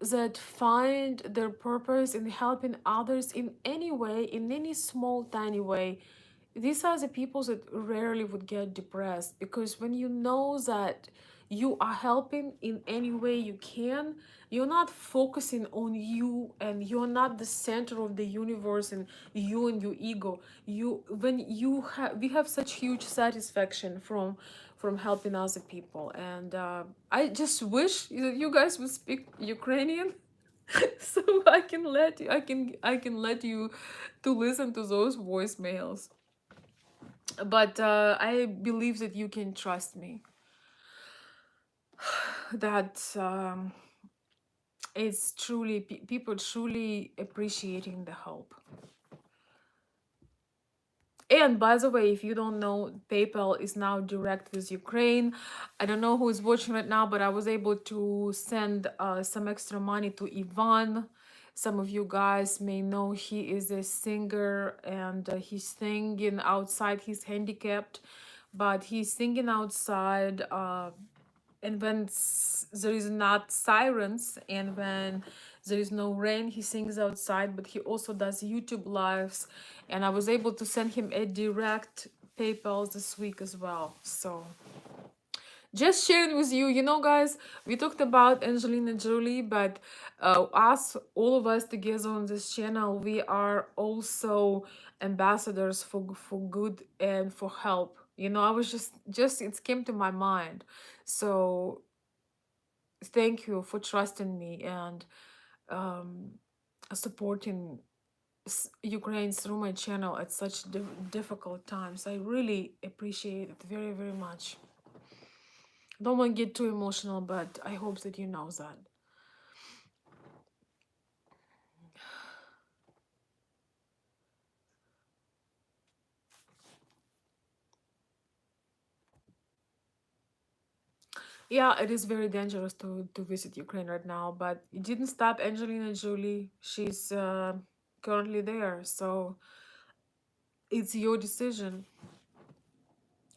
Speaker 1: that find their purpose in helping others in any way, in any small, tiny way, these are the people that rarely would get depressed, because when you know that you are helping in any way you can, you're not focusing on you, and you're not the center of the universe, and you and your ego. We have such huge satisfaction from helping other people. And I just wish that you guys would speak Ukrainian so I can let you to listen to those voicemails. But I believe that you can trust me, that it's truly people truly appreciating the help. And by the way, if you don't know, PayPal is now direct with Ukraine. I don't know who is watching right now, but I was able to send some extra money to Ivan. Some of you guys may know he is a singer, and he's singing outside. He's handicapped, but he's singing outside. And when there is not sirens, and when there is no rain, he sings outside, but he also does YouTube lives, and I was able to send him a direct PayPal this week as well. So just sharing with you, you know, guys, we talked about Angelina Jolie, but us, all of us together on this channel, we are also ambassadors for good and for help. You know, I was just it came to my mind. So thank you for trusting me and um, supporting Ukraine through my channel at such difficult times. I really appreciate it very, very much. Don't want to get too emotional, but I hope that you know that. Yeah, it is very dangerous to visit Ukraine right now, but it didn't stop Angelina Jolie. She's currently there, so it's your decision.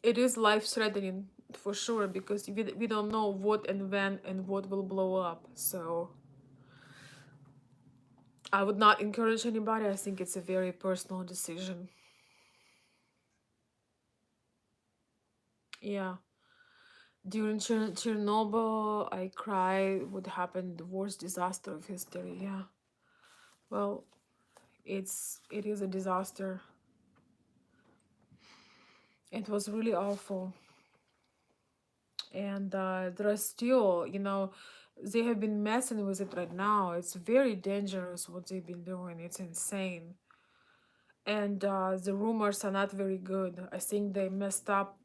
Speaker 1: It is life-threatening for sure, because we don't know what and when and what will blow up. So I would not encourage anybody. I think it's a very personal decision. Yeah. During Chernobyl, I cried. What happened? The worst disaster of history. Yeah. Well, it is a disaster. It was really awful, and there are still, you know, they have been messing with it right now. It's very dangerous what they've been doing. It's insane, and the rumors are not very good. I think they messed up.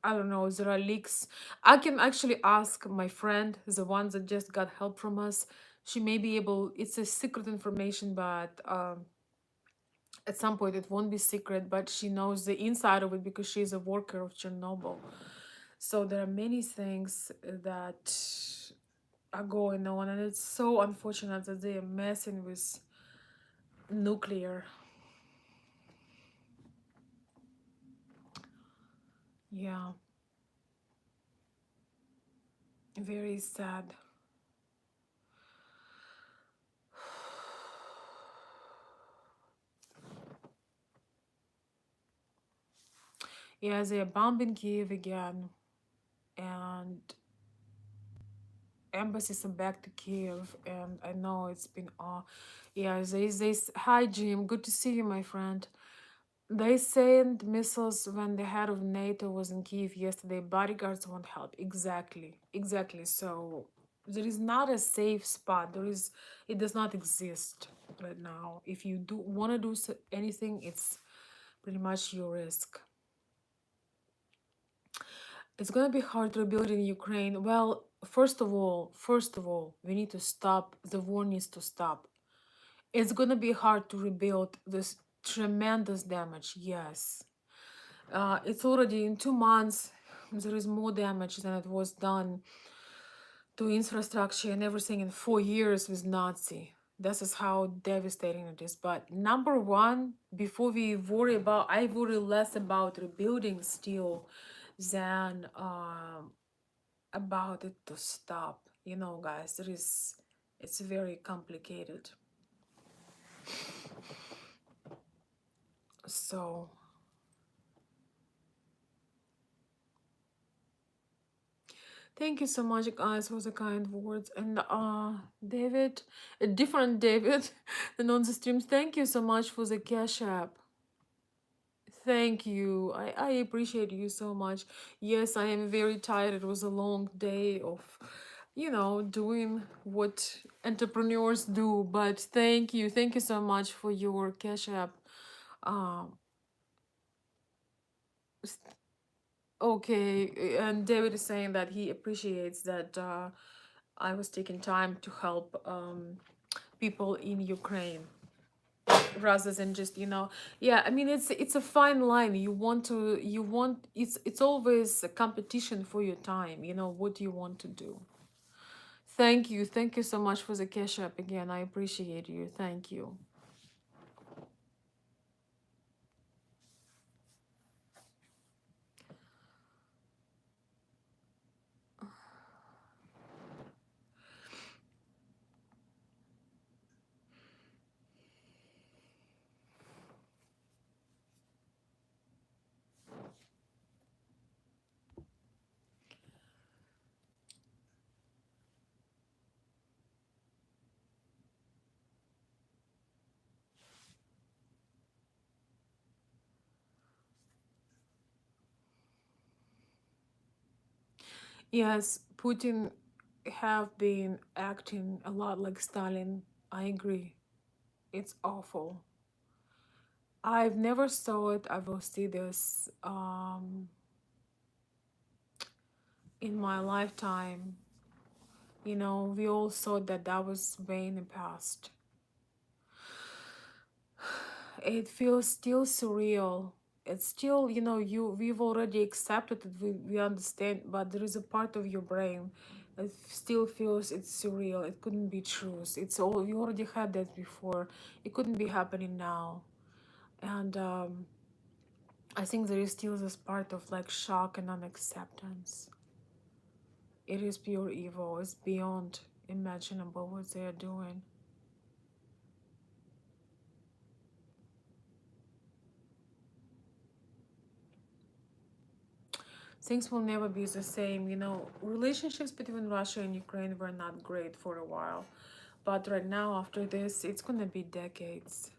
Speaker 1: I don't know. There are leaks. I can actually ask my friend, the one that just got help from us. She may be able. It's a secret information, but at some point it won't be secret. But she knows the inside of it because she's a worker of Chernobyl. So there are many things that are going on, and it's so unfortunate that they are messing with nuclear. Yeah, very sad. Yeah, they are bombing Kiev again, and embassies are back to Kiev. And I know it's been yeah, hi Jim, good to see you, my friend. They sent missiles when the head of NATO was in Kiev yesterday. Bodyguards won't help. Exactly. So there is not a safe spot. It does not exist right now. If you do want to do anything, it's pretty much your risk. It's gonna be hard to rebuild in Ukraine. Well, first of all, we need to stop. The war needs to stop. It's gonna be hard to rebuild this tremendous damage. Yes, it's already in 2 months. There is more damage than it was done to infrastructure and everything in 4 years with Nazi. This is how devastating it is. But number one, before we worry about, I worry less about rebuilding still than about it to stop. You know, guys, it's very complicated. So thank you so much, guys, for the kind words. And David, a different David than on the streams. Thank you so much for the cash app. Thank you. I appreciate you so much. Yes, I am very tired. It was a long day of, doing what entrepreneurs do. But thank you. Thank you so much for your cash app. Um, S- Okay, and David is saying that he appreciates that I was taking time to help people in Ukraine rather than just, yeah, I mean, it's a fine line. It's always a competition for your time. What do you want to do? Thank you so much for the cash app again. I appreciate you. Thank you. Yes, Putin have been acting a lot like Stalin. I agree. It's awful. I've never saw it. I will see this in my lifetime. We all thought that that was way in the past. It feels still surreal. It's still, we've already accepted it, we understand, but there is a part of your brain that still feels it's surreal. It couldn't be truth. It's all, we already had that before. It couldn't be happening now. And I think there is still this part of like shock and unacceptance. It is pure evil. It's beyond imaginable what they are doing. Things will never be the same. Relationships between Russia and Ukraine were not great for a while. But right now, after this, it's gonna be decades.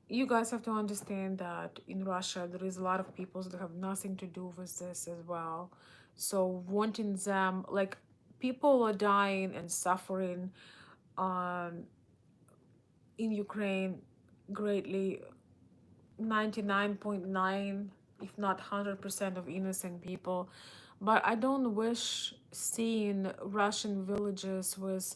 Speaker 1: You guys have to understand that in Russia, there is a lot of people that have nothing to do with this as well. So wanting them, like, people are dying and suffering um, in Ukraine greatly. 99.9, if not 100% of innocent people. But I don't wish seeing Russian villages with,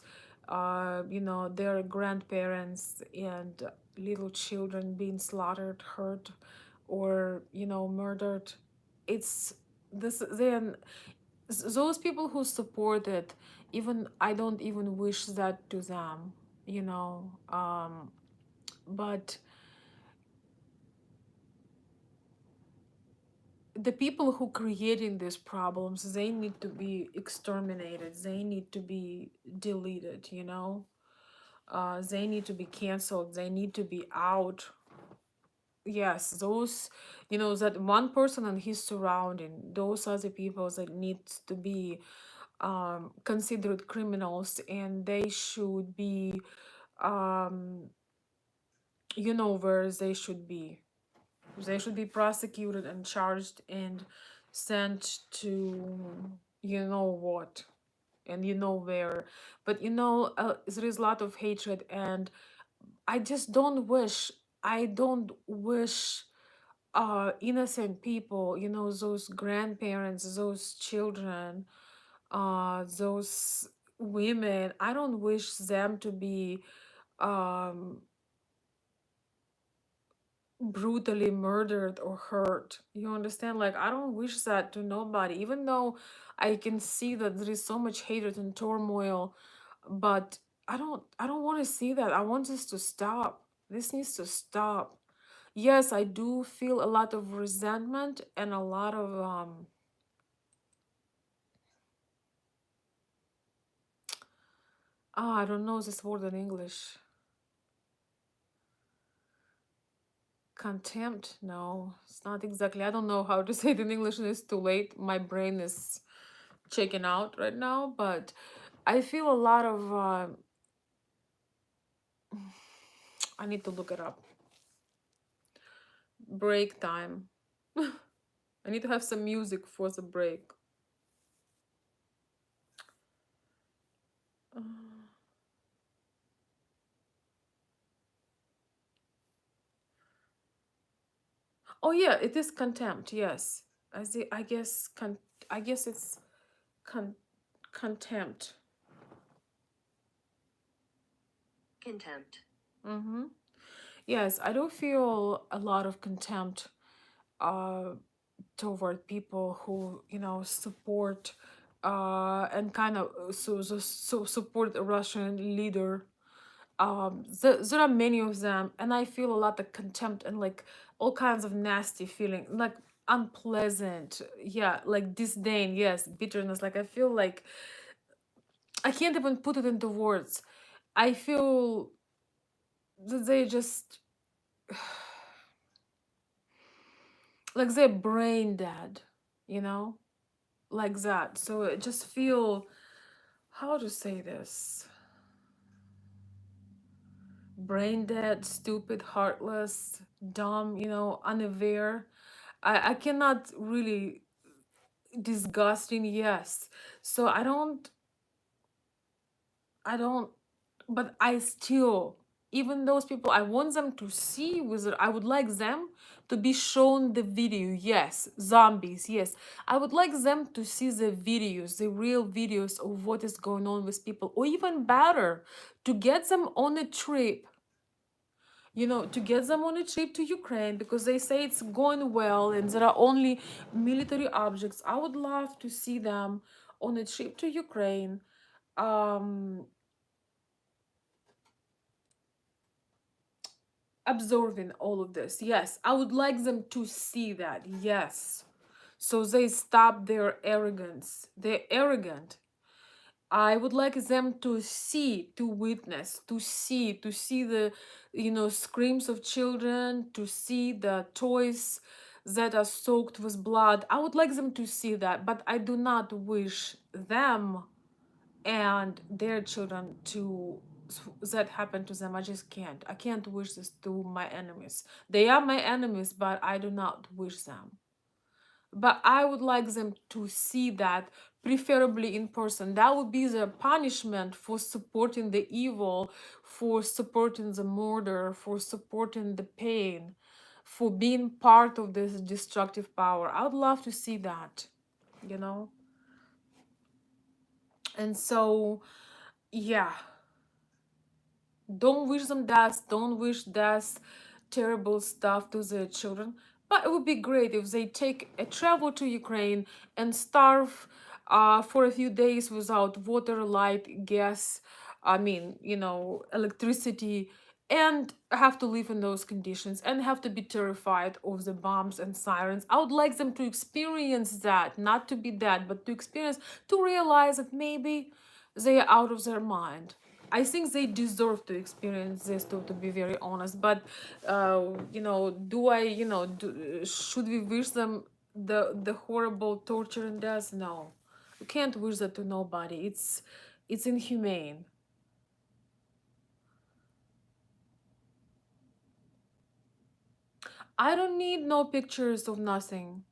Speaker 1: their grandparents and little children being slaughtered, hurt, or, murdered. It's this, then those people who support it, even I don't even wish that to them, but the people who creating these problems, they need to be exterminated, they need to be deleted, they need to be canceled, they need to be out. Yes, those, that one person and his surrounding, those are the people that need to be considered criminals, and they should be where they should be. They should be prosecuted and charged and sent to what and where. But there is a lot of hatred, and I don't wish innocent people, those grandparents, those children, those women, I don't wish them to be um brutally murdered or hurt. You understand? Like, I don't wish that to nobody, even though I can see that there is so much hatred and turmoil, but I don't want to see that. I want this to stop. This needs to stop. Yes, I do feel a lot of resentment and a lot of I don't know this word in English. Contempt? No, it's not exactly. I don't know how to say it in English, and it's too late. My brain is checking out right now, but I feel a lot of I need to look it up. Break time. I need to have some music for the break. Uh, Oh yeah, it is contempt. Yes, I guess I guess it's con contempt.
Speaker 2: Contempt.
Speaker 1: Mm-hmm. Yes, I do feel a lot of contempt uh toward people who, you know, support and kind of so support a Russian leader. There are many of them, and I feel a lot of contempt and like all kinds of nasty feeling, like unpleasant, yeah, like disdain, yes, bitterness. Like I feel like I can't even put it into words. I feel that they just like they're brain dead, you know, like that. So I just feel, how to say this, brain dead, stupid, heartless, dumb, you know, unaware. I cannot really, disgusting, yes. So I don't, but I still, even those people, I want them to see with it. I would like them to be shown the video, yes, zombies, yes. I would like them to see the videos, the real videos of what is going on with people, or even better, to get them on a trip, you know, to get them on a trip to Ukraine, because they say it's going well and there are only military objects. I would love to see them on a trip to Ukraine, um, absorbing all of this. Yes, I would like them to see that. Yes. So they stop their arrogance. They're arrogant. I would like them to see, to witness, to see the, you know, screams of children, to see the toys that are soaked with blood. I would like them to see that, but I do not wish them and their children to that happen to them. I just can't. I can't wish this to my enemies. They are my enemies, but I do not wish them. But I would like them to see that, preferably in person. That would be the punishment for supporting the evil, for supporting the murder, for supporting the pain, for being part of this destructive power. I would love to see that, you know? And so, yeah, don't wish them death, don't wish death, terrible stuff to their children. But it would be great if they take a travel to Ukraine and starve for a few days without water, light, gas, I mean, you know, electricity, and have to live in those conditions and have to be terrified of the bombs and sirens. I would like them to experience that, not to be dead, but to experience, to realize that maybe they are out of their mind. I think they deserve to experience this, to be very honest. But, you know, do I, you know, should we wish them the horrible torture and death? No, you can't wish that to nobody. It's inhumane. I don't need no pictures of nothing.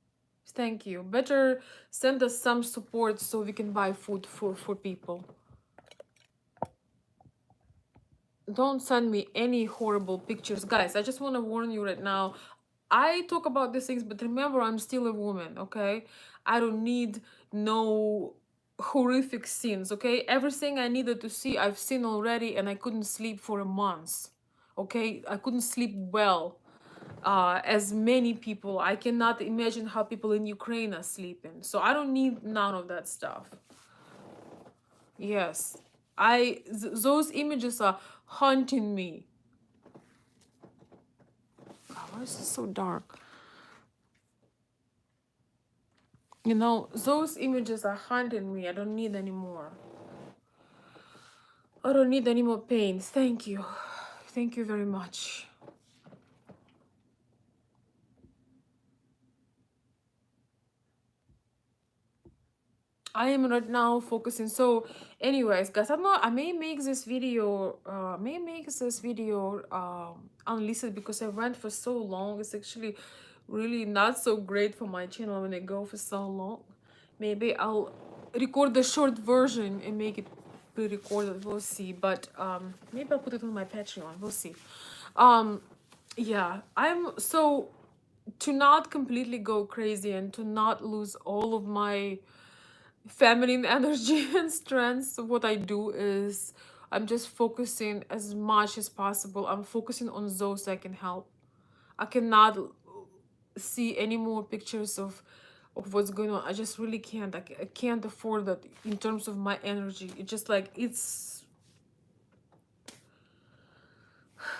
Speaker 1: Thank you. Better send us some support so we can buy food for people. Don't send me any horrible pictures, guys. I just want to warn you right now. I talk about these things, but remember, I'm still a woman, okay? I don't need no horrific scenes, okay? Everything I needed to see, I've seen already, and I couldn't sleep for a month, okay? I couldn't sleep well. As many people, I cannot imagine how people in Ukraine are sleeping. So I don't need none of that stuff. Yes, those images are haunting me. God, why is it so dark? You know, those images are haunting me. I don't need any more. I don't need any more pain. Thank you. Thank you very much. I am right now focusing. So, anyways, guys, I may make this video. May make this video unlisted because I went for so long. It's actually really not so great for my channel when I go for so long. Maybe I'll record the short version and make it pre-recorded. We'll see. But maybe I'll put it on my Patreon. We'll see. Um, yeah, I'm so to not completely go crazy and to not lose all of my feminine energy and strength, what I do is I'm just focusing as much as possible. I'm focusing on those I can help. I cannot see any more pictures of what's going on. I just really can't. I can't afford that in terms of my energy. It's just like it's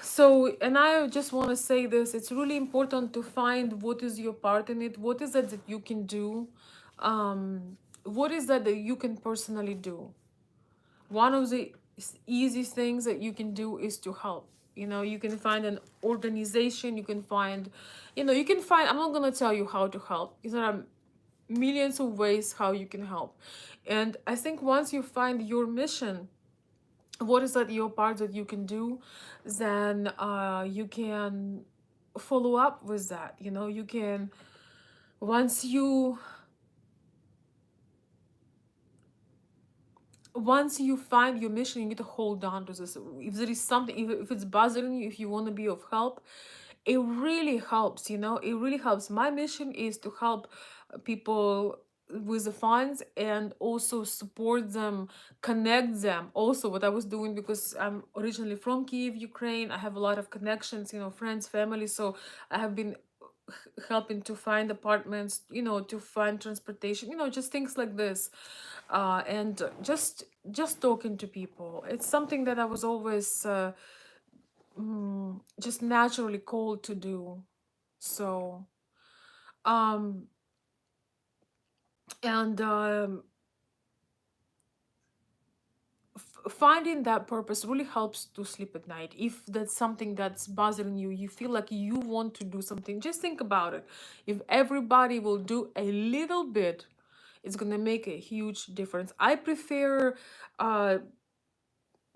Speaker 1: so. And I just want to say this: it's really important to find what is your part in it. What is it that you can do? What is that you can personally do? One of the easiest things that you can do is to help. You can find an organization, you can find, you can find, I'm not going to tell you how to help, because there are millions of ways how you can help. And I think once you find your mission, what is that your part that you can do, then you can follow up with that. You can, once you find your mission, you need to hold on to this. If there is something, if it's bothering you, if you want to be of help, it really helps. It really helps. My mission is to help people with the funds, and also support them, connect them. Also, what I was doing, because I'm originally from Kiev, Ukraine, I have a lot of connections, friends, family. So I have been helping to find apartments, to find transportation, just things like this. And just talking to people, it's something that I was always just naturally called to do. So um and finding that purpose really helps to sleep at night. If that's something that's bothering you, you feel like you want to do something, just think about it. If everybody will do a little bit, it's gonna make a huge difference. I prefer uh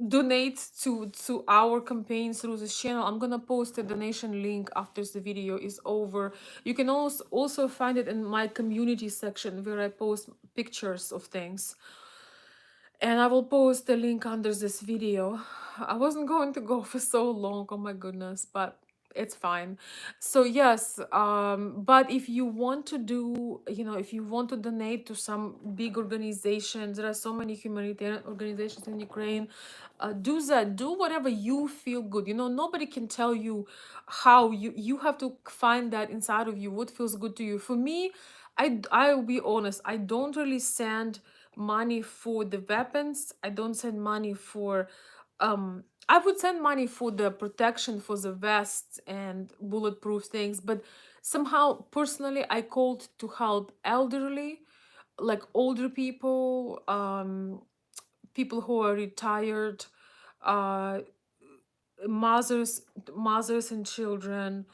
Speaker 1: donate to our campaign through this channel. I'm gonna post a donation link after the video is over. You can also find it in my community section, where I post pictures of things, and I will post the link under this video. I wasn't going to go for so long, oh my goodness, but it's fine. So yes, but if you want to do, if you want to donate to some big organizations, there are so many humanitarian organizations in Ukraine. Do that. Do whatever you feel good. Nobody can tell you how. You have to find that inside of you, what feels good to you. For me, I'll be honest, I don't really send money for the weapons. I don't send money for I would send money for the protection, for the vests and bulletproof things, but somehow personally I called to help elderly, like older people, people who are retired, uh mothers mothers and children,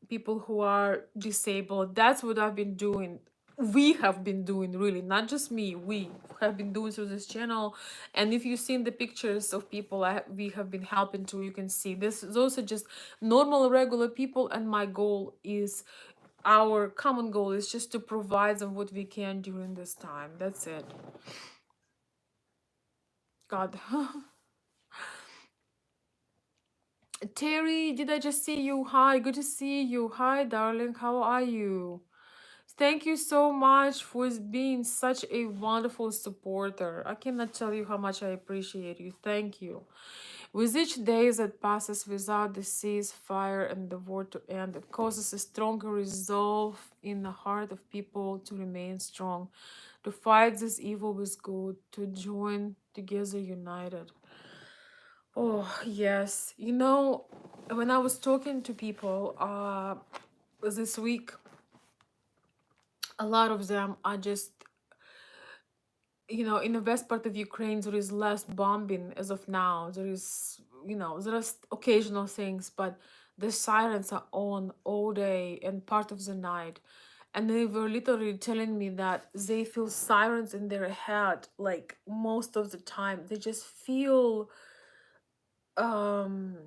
Speaker 1: people who are disabled. That's what I've been doing. We have been doing, really, not just me. We have been doing through this channel. And if you've seen the pictures of people we have been helping to, you can see this. Those are just normal, regular people, and my goal is, our common goal is just to provide them what we can during this time. That's it. God. Terry, did I just see you? Hi, good to see you. Hi, darling. How are you? Thank you so much for being such a wonderful supporter. I cannot tell you how much I appreciate you. Thank you. With each day that passes without the ceasefire and the war to end, it causes a stronger resolve in the heart of people to remain strong, to fight this evil with good, to join together united. Oh, yes. When I was talking to people this week, a lot of them are just, in the west part of Ukraine, there is less bombing as of now. There is, there are occasional things, but the sirens are on all day and part of the night. And they were literally telling me that they feel sirens in their head, like most of the time. They just feel um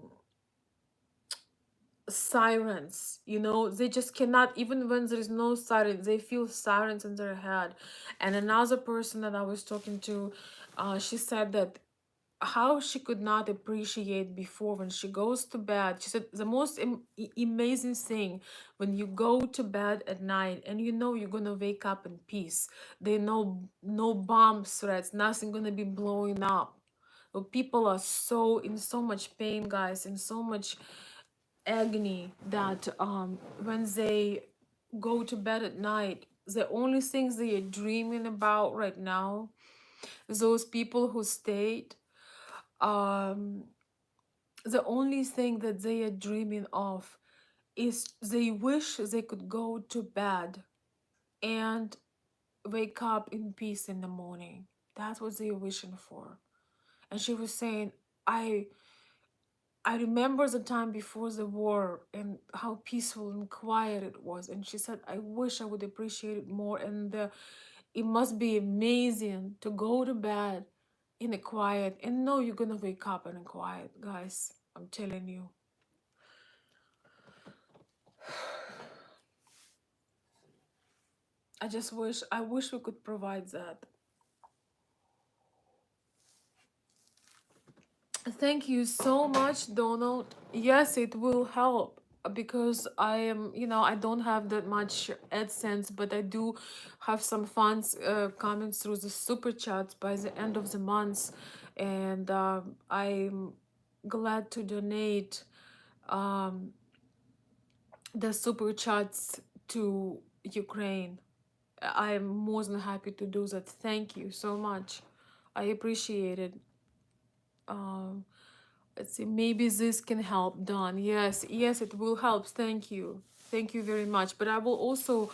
Speaker 1: sirens, they just cannot, even when there is no siren, they feel sirens in their head. And another person that I was talking to, she said that how she could not appreciate before when she goes to bed. She said the most amazing thing when you go to bed at night and you know you're gonna wake up in peace. They know no bomb threats, nothing gonna be blowing up. But people are so in so much pain, guys, in so much agony that when they go to bed at night, the only things they are dreaming about right now, those people who stayed, um the only thing that they are dreaming of is they wish they could go to bed and wake up in peace in the morning. That's what they're wishing for. And she was saying, I remember the time before the war and how peaceful and quiet it was. And she said, I wish I would appreciate it more. And it must be amazing to go to bed in the quiet and know you're gonna wake up in the quiet, guys. I'm telling you. I wish we could provide that. Thank you so much, Donald. Yes, it will help because I am, I don't have that much AdSense, but I do have some funds coming through the super chats by the end of the month, and I'm glad to donate um, the super chats to Ukraine. I am more than happy to do that. Thank you so much. I appreciate it. Um, let's see, maybe this can help, Don. Yes, yes, it will help. Thank you very much. But I will also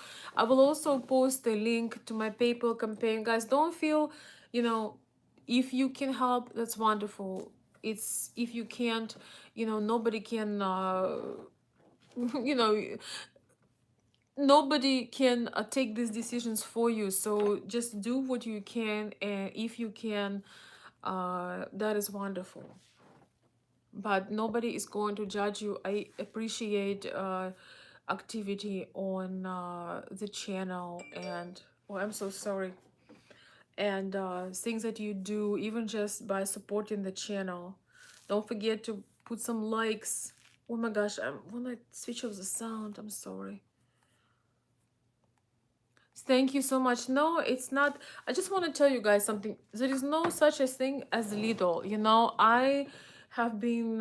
Speaker 1: post a link to my PayPal campaign. Guys, don't feel, you know, if you can help, that's wonderful. It's if you can't, nobody can, you know, nobody can take these decisions for you. So just do what you can, and if you can, that is wonderful. But nobody is going to judge you. I appreciate activity on the channel, and oh, I'm so sorry, and things that you do even just by supporting the channel. Don't forget to put some likes. Oh my gosh, when I switch off the sound, I'm sorry. Thank you so much. No, it's not. I just want to tell you guys something. There is no such a thing as little. I have been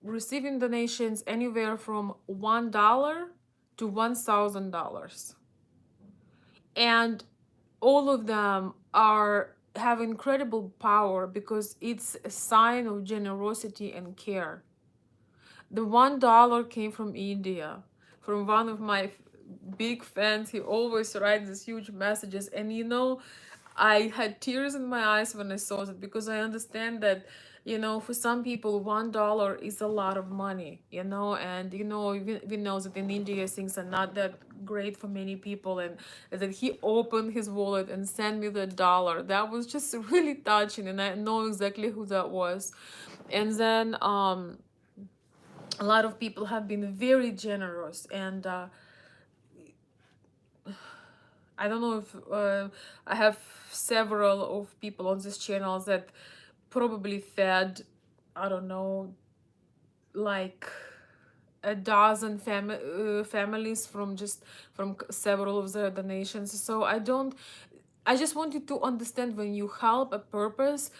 Speaker 1: receiving donations anywhere from $1 to $1,000, and all of them are have incredible power because it's a sign of generosity and care. The $1 came from India, from one of my big fans. He always writes these huge messages, and I had tears in my eyes when I saw it because I understand that, for some people, $1 is a lot of money, and we know that in India things are not that great for many people, and that he opened his wallet and sent me the dollar. That was just really touching, and I know exactly who that was. And then a lot of people have been very generous, and I don't know if I have several of people on this channel that probably fed, I don't know, like a dozen families from several of the donations. So I just want you to understand, when you help a purpose,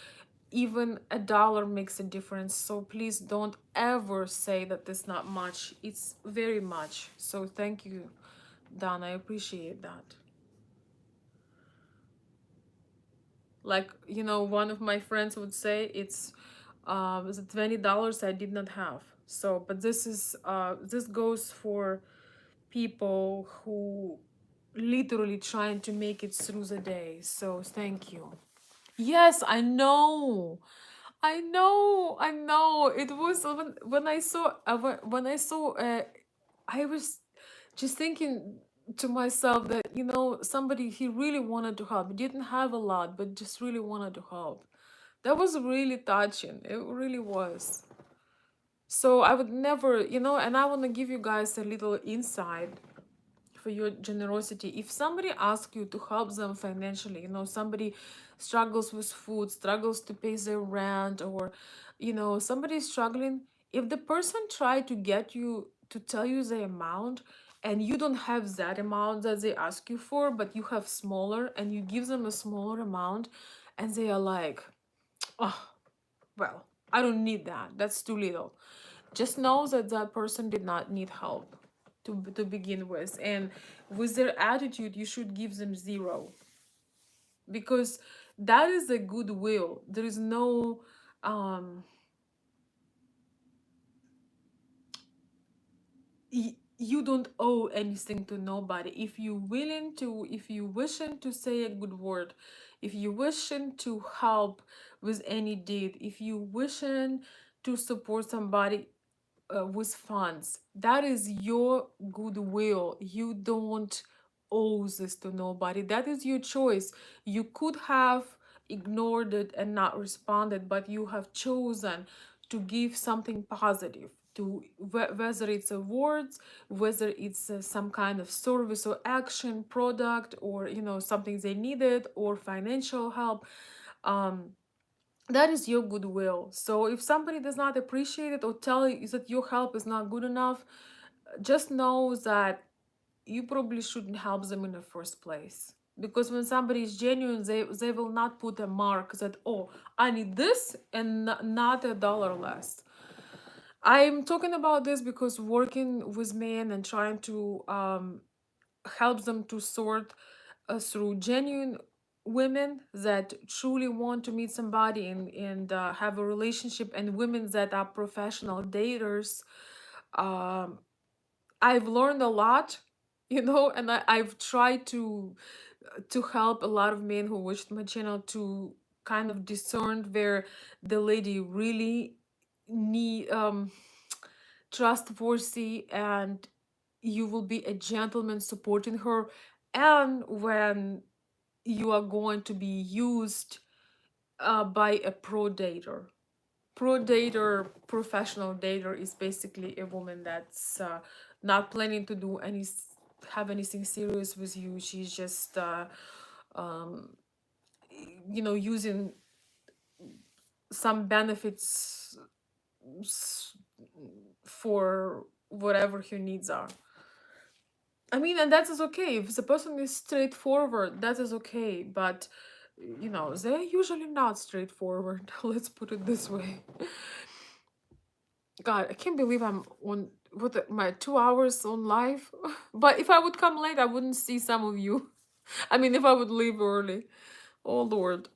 Speaker 1: even a dollar makes a difference. So please don't ever say that it's not much. It's very much. So thank you, Don. I appreciate that. Like, one of my friends would say, it's the $20 I did not have. So, but this goes for people who literally trying to make it through the day. So thank you. Yes, I know. I know. It was when I saw I was just thinking to myself that, somebody, he really wanted to help. He didn't have a lot, but just really wanted to help. That was really touching. It really was. So I would never, and I want to give you guys a little insight for your generosity. If somebody asks you to help them financially, somebody struggles with food, struggles to pay their rent, or somebody is struggling, if the person try to get you to tell you the amount, and you don't have that amount that they ask you for, but you have smaller, and you give them a smaller amount, and they are like, oh, well, I don't need that, that's too little, just know that that person did not need help to begin with, and with their attitude you should give them zero, because that is a goodwill. There is no you don't owe anything to nobody. If you willing to, if you wishing to say a good word, if you wishing to help with any deed, if you wishing to support somebody with funds, that is your goodwill. You don't owe this to nobody. That is your choice. You could have ignored it and not responded, but you have chosen to give something positive, to whether it's a words, whether it's some kind of service or action, product, or something they needed, or financial help. That is your goodwill. So if somebody does not appreciate it or tell you that your help is not good enough, just know that you probably shouldn't help them in the first place. Because when somebody is genuine, they will not put a mark that, oh, I need this and not a dollar less. I'm talking about this because working with men and trying to help them to sort through genuine women that truly want to meet somebody and have a relationship, and women that are professional daters. um, I've learned a lot, and I've tried to help a lot of men who watched my channel to kind of discern where the lady really need trustworthy, and you will be a gentleman supporting her, and when you are going to be used by a pro dater. Pro dater, professional dater, is basically a woman that's not planning to do any have anything serious with you. She's just um, using some benefits for whatever her needs are. I mean, and that is okay. If the person is straightforward, that is okay. But they're usually not straightforward. Let's put it this way. God, I can't believe I'm on my 2 hours on live. But if I would come late, I wouldn't see some of you. I mean, if I would leave early. Oh Lord.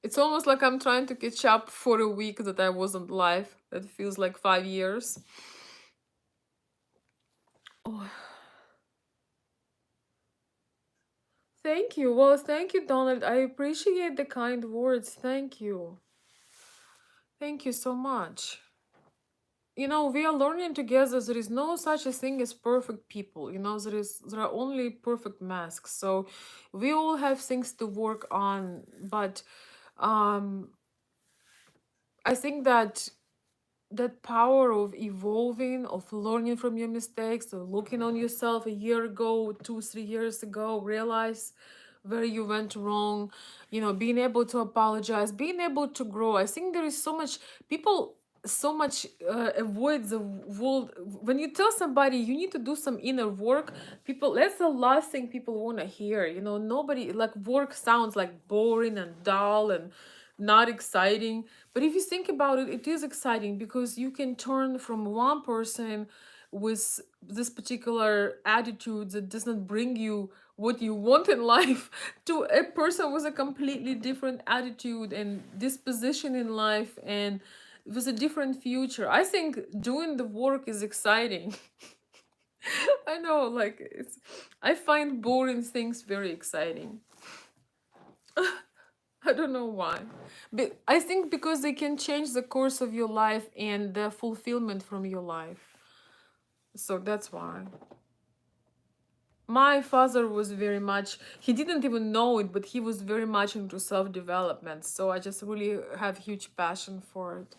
Speaker 1: It's almost like I'm trying to catch up for a week that I wasn't live. That feels like 5 years. Oh, thank you. Well, thank you, Donald. I appreciate the kind words. Thank you. Thank you so much. We are learning together. There is no such a thing as perfect people. There are only perfect masks. So we all have things to work on, but um I think that power of evolving, of learning from your mistakes, of looking on yourself a year ago, 2 3 years ago, realize where you went wrong, being able to apologize, being able to grow. I think there is so much people so much avoid the world. When you tell somebody you need to do some inner work, people, that's the last thing people want to hear. Nobody, like, work sounds like boring and dull and not exciting. But if you think about it, it is exciting, because you can turn from one person with this particular attitude that doesn't bring you what you want in life to a person with a completely different attitude and disposition in life, and with a different future. I think doing the work is exciting. I know, like, I find boring things very exciting. I don't know why. But I think because they can change the course of your life and the fulfillment from your life. So that's why. My father was very much, he didn't even know it, but he was very much into self-development. So I just really have huge passion for it.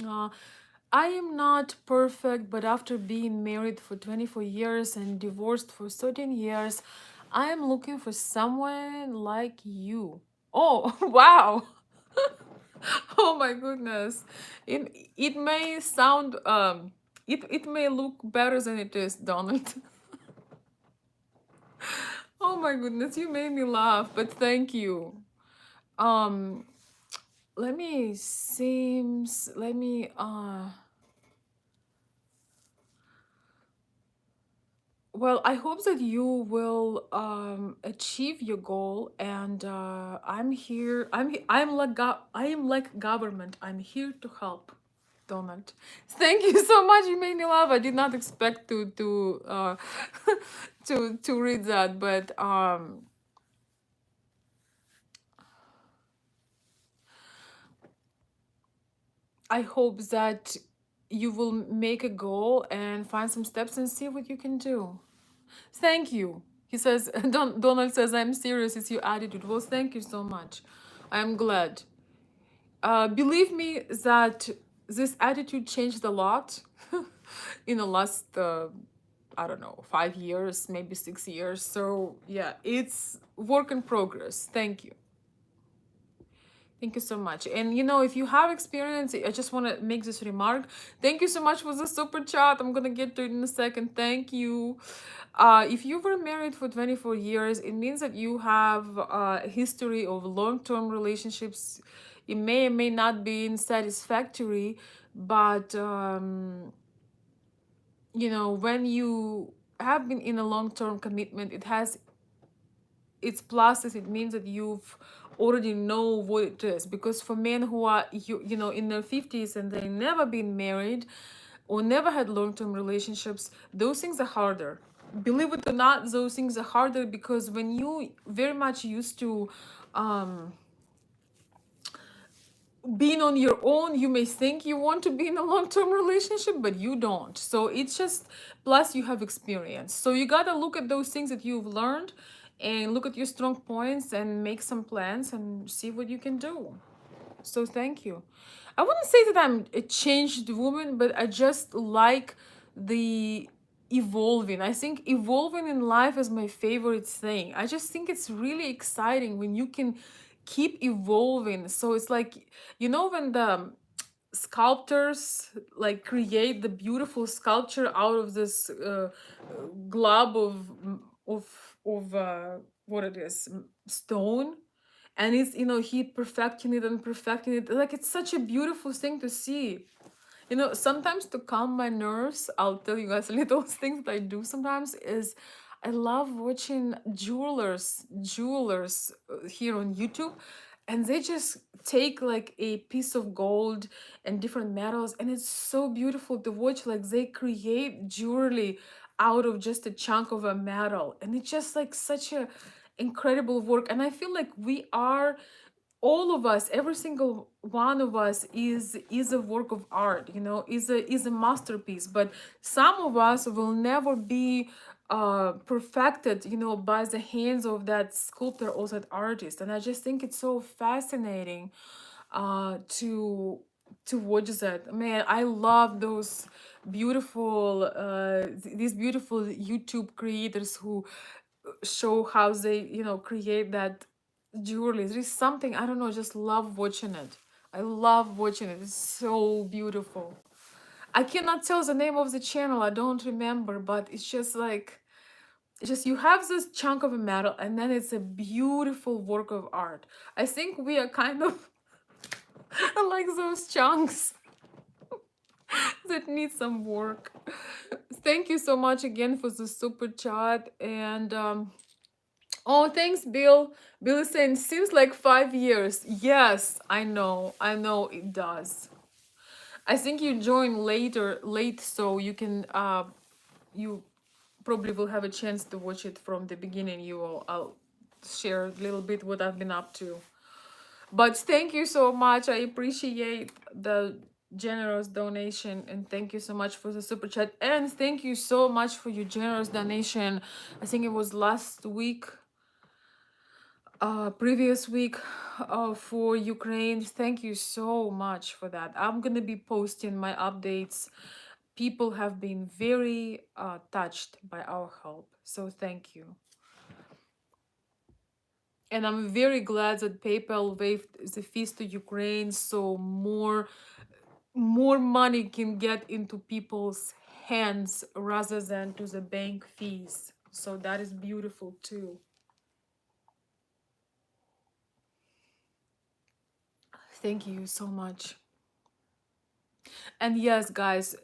Speaker 1: Uh, I am not perfect, but after being married for 24 years and divorced for 13 years, I am looking for someone like you. Oh, wow. Oh my goodness. It may sound it may look better than it is, Donald. Oh my goodness, you made me laugh, but thank you. Um let me well, I hope that you will achieve your goal, and I'm here. I am like government. I'm here to help, Donald. Thank you so much. You made me laugh. I did not expect to to read that, but I hope that you will make a goal and find some steps and see what you can do. Thank you. He says, Donald says, I'm serious. It's your attitude. Well, thank you so much. I'm glad. Believe me that this attitude changed a lot in the last, I don't know, 5 years, maybe 6 years. So, yeah, it's work in progress. Thank you. Thank you so much. And if you have experience, I just want to make this remark. Thank you so much for the super chat. I'm gonna get to it in a second. Thank you. If you were married for 24 years, it means that you have a history of long-term relationships. It may or may not be satisfactory, but when you have been in a long-term commitment, it has its pluses. It means that you've already know what it is, because for men who are in their 50s and they never been married or never had long-term relationships, those things are harder. Believe it or not, those things are harder, because when you very much used to being on your own, you may think you want to be in a long-term relationship, but you don't. So it's just, plus you have experience, so you got to look at those things that you've learned and look at your strong points and make some plans and see what you can do. So thank you. I wouldn't say that I'm a changed woman, but I just like the evolving. I think evolving in life is my favorite thing. I just think it's really exciting when you can keep evolving. So it's like, when the sculptors like create the beautiful sculpture out of this glob of what it is, stone, and it's he perfecting it and perfecting it, like it's such a beautiful thing to see. Sometimes to calm my nerves, I'll tell you guys little things that I do sometimes is I love watching jewelers here on YouTube, and they just take like a piece of gold and different metals, and it's so beautiful to watch. Like they create jewelry out of just a chunk of a metal, and it's just like such a incredible work. And I feel like we are, all of us, every single one of us is a work of art, is a masterpiece. But some of us will never be perfected, by the hands of that sculptor or that artist. And I just think it's so fascinating to watch that. Man, I love those beautiful these beautiful YouTube creators who show how they create that jewelry. There's something, I don't know, just love watching it. I love watching it. It's so beautiful. I cannot tell the name of the channel, I don't remember, but it's just like, it's just, you have this chunk of a metal and then it's a beautiful work of art. I think we are kind of like those chunks that need some work. Thank you so much again for the super chat. And oh, thanks, Bill. Bill is saying, seems like 5 years. Yes, I know it does. I think you joined late, so you can you probably will have a chance to watch it from the beginning. I'll share a little bit what I've been up to. But thank you so much. I appreciate the generous donation, and thank you so much for the super chat, and thank you so much for your generous donation. I think it was last week previous week for Ukraine. Thank you so much for that. I'm gonna be posting my updates. People have been very touched by our help, so thank you. And I'm very glad that PayPal waived the fees to Ukraine, so more money can get into people's hands rather than to the bank fees. So that is beautiful too. Thank you so much. And yes, guys,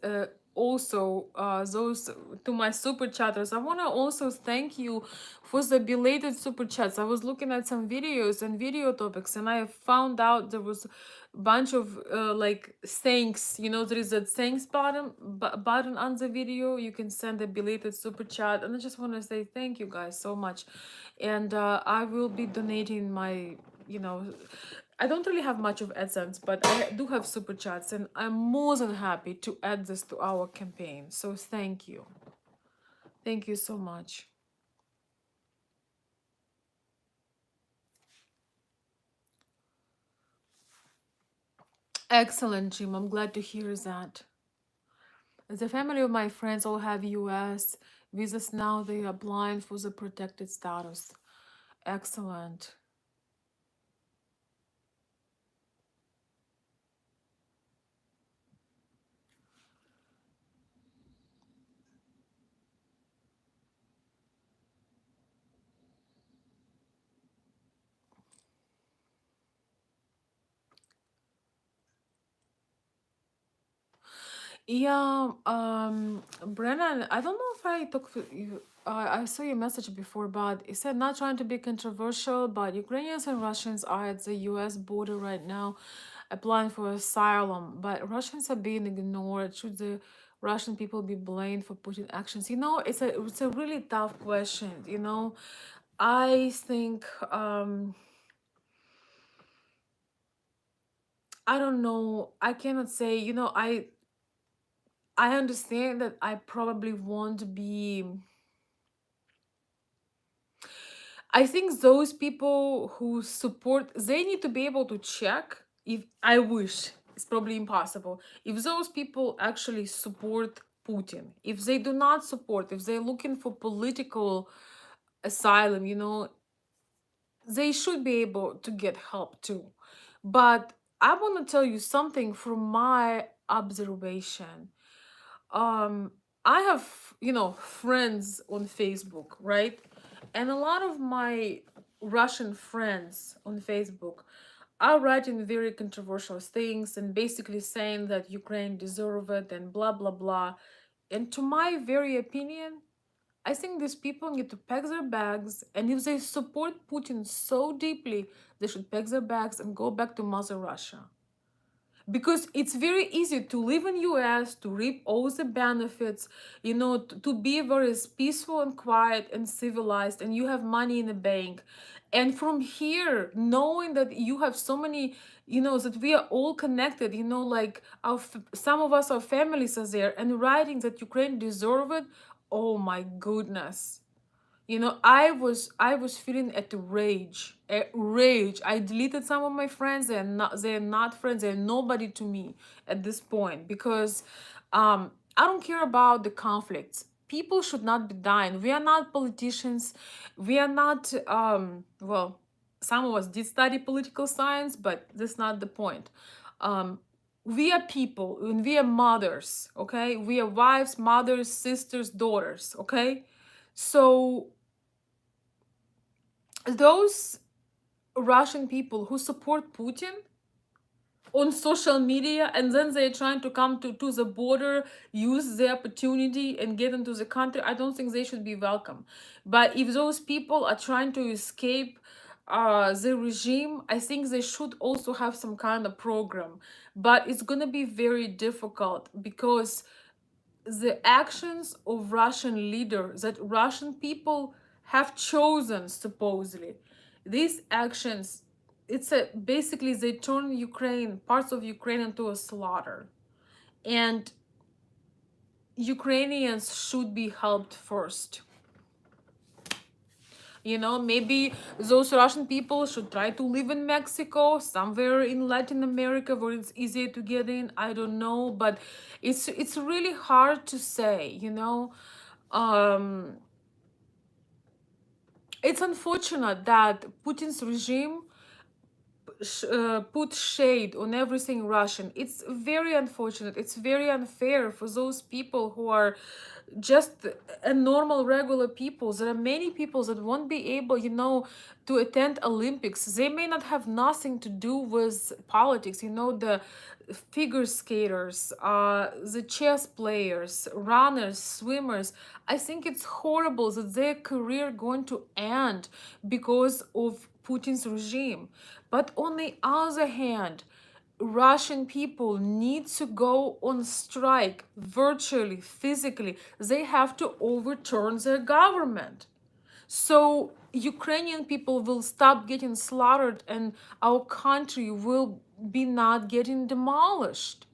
Speaker 1: also those to my super chatters, I want to also thank you for the belated super chats. I was looking at some videos and video topics, and I found out there was a bunch of like thanks. You know, there is a thanks button on the video. You can send a belated super chat, and I just want to say thank you guys so much. And I will be donating my, you know, I don't really have much of AdSense, but I do have super chats, and I'm more than happy to add this to our campaign. So thank you. Thank you so much. Excellent, Jim. I'm glad to hear that. The family of my friends all have US visas now. They are applying for the protected status. Excellent. Yeah, Brennan, I don't know if I took you. I saw your message before, but it said not trying to be controversial, but Ukrainians and Russians are at the U.S. border right now, applying for asylum. But Russians are being ignored. Should the Russian people be blamed for Putin actions? You know, it's a really tough question. You know, I think I don't know. I cannot say. You know, I understand that I probably won't be. I think those people who support, they need to be able to check if I wish. It's probably impossible. If those people actually support Putin, if they do not support, if they're looking for political asylum, you know, they should be able to get help too. But I want to tell you something from my observation. um I have, you know, friends on Facebook, right? And a lot of my Russian friends on Facebook are writing very controversial things and basically saying that Ukraine deserve it and blah blah blah. And to my very opinion, I think these people need to pack their bags, and if they support Putin so deeply, they should pack their bags and go back to Mother Russia, because it's very easy to live in US, to reap all the benefits, you know, to be very peaceful and quiet and civilized, and you have money in the bank. And from here, knowing that you have so many, you know, that we are all connected, you know, like some of us, our families are there, and writing that Ukraine deserve it. Oh my goodness. You know, I was feeling at rage, a rage. I deleted some of my friends. They're not friends. They're nobody to me at this point, because I don't care about the conflicts. People should not be dying. We are not politicians. We are not well, some of us did study political science, but that's not the point. Um we are people and we are mothers, okay? We are wives, mothers, sisters, daughters, okay? So those Russian people who support Putin on social media, and then they're trying to come to the border, use the opportunity and get into the country, I don't think they should be welcome. But if those people are trying to escape the regime, I think they should also have some kind of program. But it's gonna be very difficult, because the actions of Russian leaders that Russian people have chosen, supposedly, these actions, it's a basically they turn Ukraine, parts of Ukraine, into a slaughter. And Ukrainians should be helped first. You know, maybe those Russian people should try to live in Mexico, somewhere in Latin America where it's easier to get in. I don't know, but it's really hard to say, you know. Um, it's unfortunate that Putin's regime put shade on everything Russian. It's very unfortunate. It's very unfair for those people who are just a normal, regular people. There are many people that won't be able, you know, to attend Olympics. They may not have nothing to do with politics. You know, the figure skaters, the chess players, runners, swimmers. I think it's horrible that their career going to end because of Putin's regime. But on the other hand, Russian people need to go on strike virtually, physically. They have to overturn their government. So Ukrainian people will stop getting slaughtered and our country will be not getting demolished.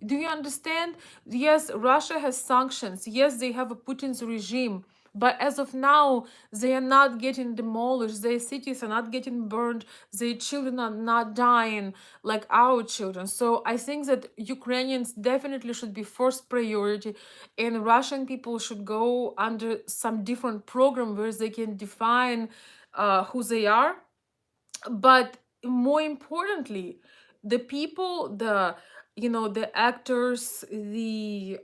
Speaker 1: Do you understand? Yes, Russia has sanctions. Yes, they have a Putin's regime. But as of now, they are not getting demolished. Their cities are not getting burned. Their children are not dying like our children. So I think that Ukrainians definitely should be first priority, and Russian people should go under some different program where they can define who they are. But more importantly, the people, the, you know, the actors, the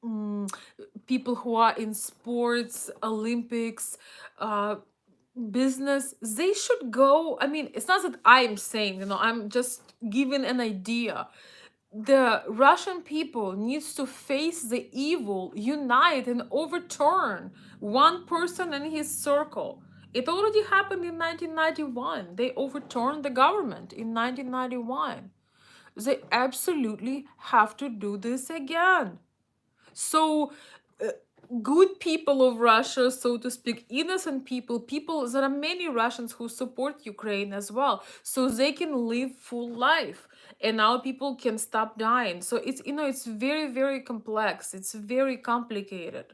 Speaker 1: mm, people who are in sports, Olympics, uh business, they should go. I mean, it's not that I'm saying, you know, I'm just giving an idea. The Russian people needs to face the evil, unite and overturn one person and his circle. It already happened in 1991. They overturned the government in 1991. They absolutely have to do this again. So, uh, good people of Russia, so to speak, innocent people, people, there are many Russians who support Ukraine as well, so they can live full life and now people can stop dying. So it's, you know, it's very, very complex, it's very complicated.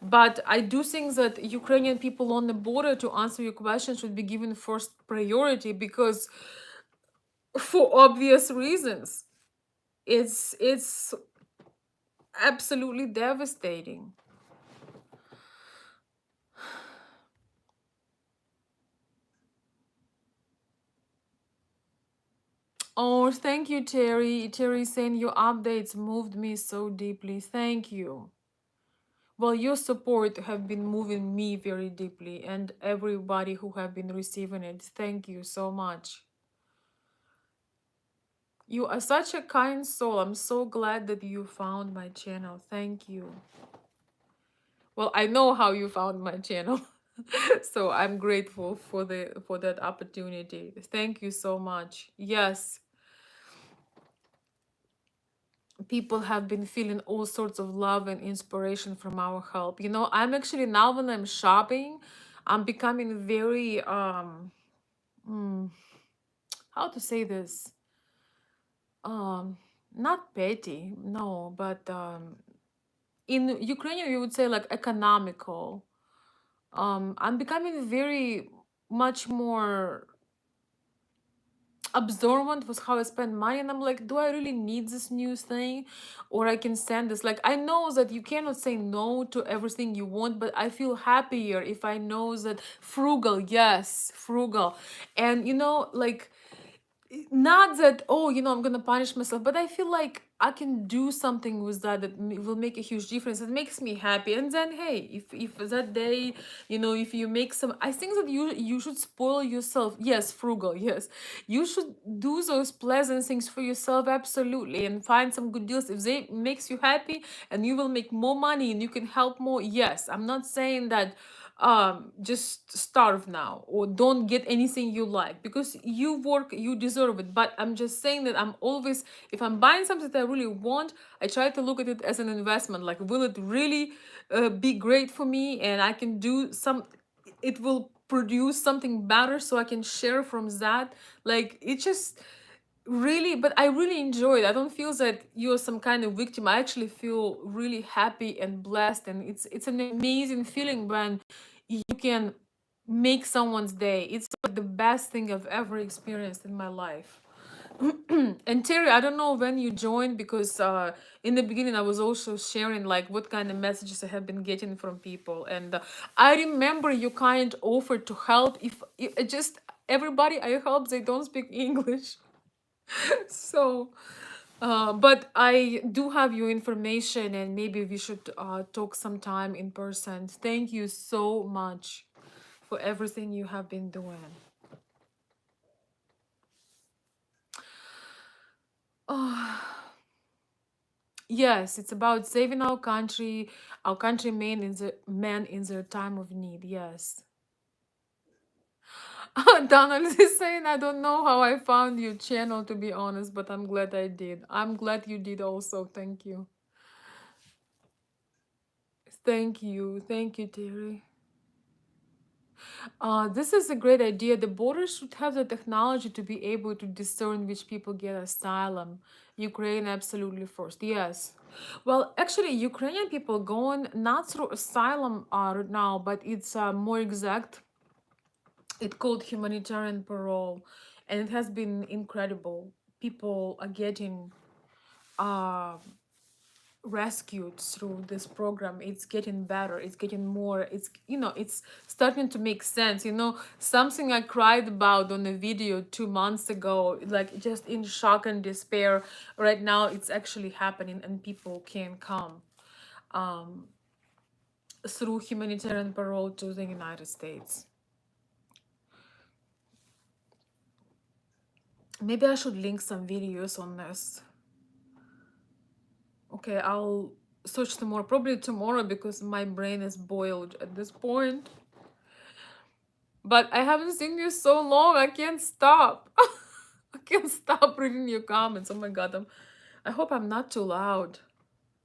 Speaker 1: But I do think that Ukrainian people on the border, to answer your question, should be given first priority because for obvious reasons. It's absolutely devastating. Oh, thank you, Terry. Terry saying your updates moved me so deeply. Thank you. Well, your support have been moving me very deeply and everybody who have been receiving it. Thank you so much. You are such a kind soul. I'm so glad that you found my channel. Thank you. Well, I know how you found my channel. So I'm grateful for that opportunity. Thank you so much. Yes. People have been feeling all sorts of love and inspiration from our help. You know, I'm actually, now when I'm shopping, I'm becoming very mm, how to say this, um not petty, no, but in Ukrainian we would say like economical. I'm becoming very much more absorbent with how I spend money, and I'm like, do I really need this new thing? Or I can send this. Like, I know that you cannot say no to everything you want, but I feel happier if I know that frugal, yes, frugal. And you know, like, not that, oh, you know, I'm gonna punish myself, but I feel like I can do something with that that will make a huge difference. It makes me happy. And then, hey, if that day, you know, if you make some, I think that you should spoil yourself. Yes, frugal, yes, you should do those pleasant things for yourself, absolutely, and find some good deals if they makes you happy and you will make more money and you can help more. Yes, I'm not saying that just starve now or don't get anything you like, because you work, you deserve it. But I'm just saying that I'm always, if I'm buying something that I really want, I try to look at it as an investment. Like, will it really be great for me, and I can do some, it will produce something better so I can share from that. Like, it just, really, but I really enjoy it. I don't feel that you're some kind of victim. I actually feel really happy and blessed, and it's an amazing feeling when you can make someone's day. It's like the best thing I've ever experienced in my life. And Terry, I don't know when you joined, because in the beginning I was also sharing like what kind of messages I have been getting from people, and I remember you kind offered to help if just everybody I help, they don't speak English. So, but I do have your information, and maybe we should talk sometime in person. Thank you so much for everything you have been doing. Yes, it's about saving our countrymen in the men in their time of need. Yes. Donald is saying, I don't know how I found your channel, to be honest, but I'm glad I did. I'm glad you did also. Thank you. Thank you. Thank you, Terry. This is a great idea. The borders should have the technology to be able to discern which people get asylum. Ukraine absolutely first. Yes. Well, actually, Ukrainian people going not through asylum right now, but it's more exact. It's called humanitarian parole, and it has been incredible. People are getting uh, rescued through this program. It's getting better, it's getting more, it's, it's starting to make sense. Something I cried about on a video 2 months ago, like just in shock and despair, right now it's actually happening, and people can come through humanitarian parole to the United States. Maybe I should link some videos on this. Okay, I'll search tomorrow, probably tomorrow, because my brain is boiled at this point. But I haven't seen you so long. I can't stop. I can't stop reading your comments. Oh my god, I hope I'm not too loud.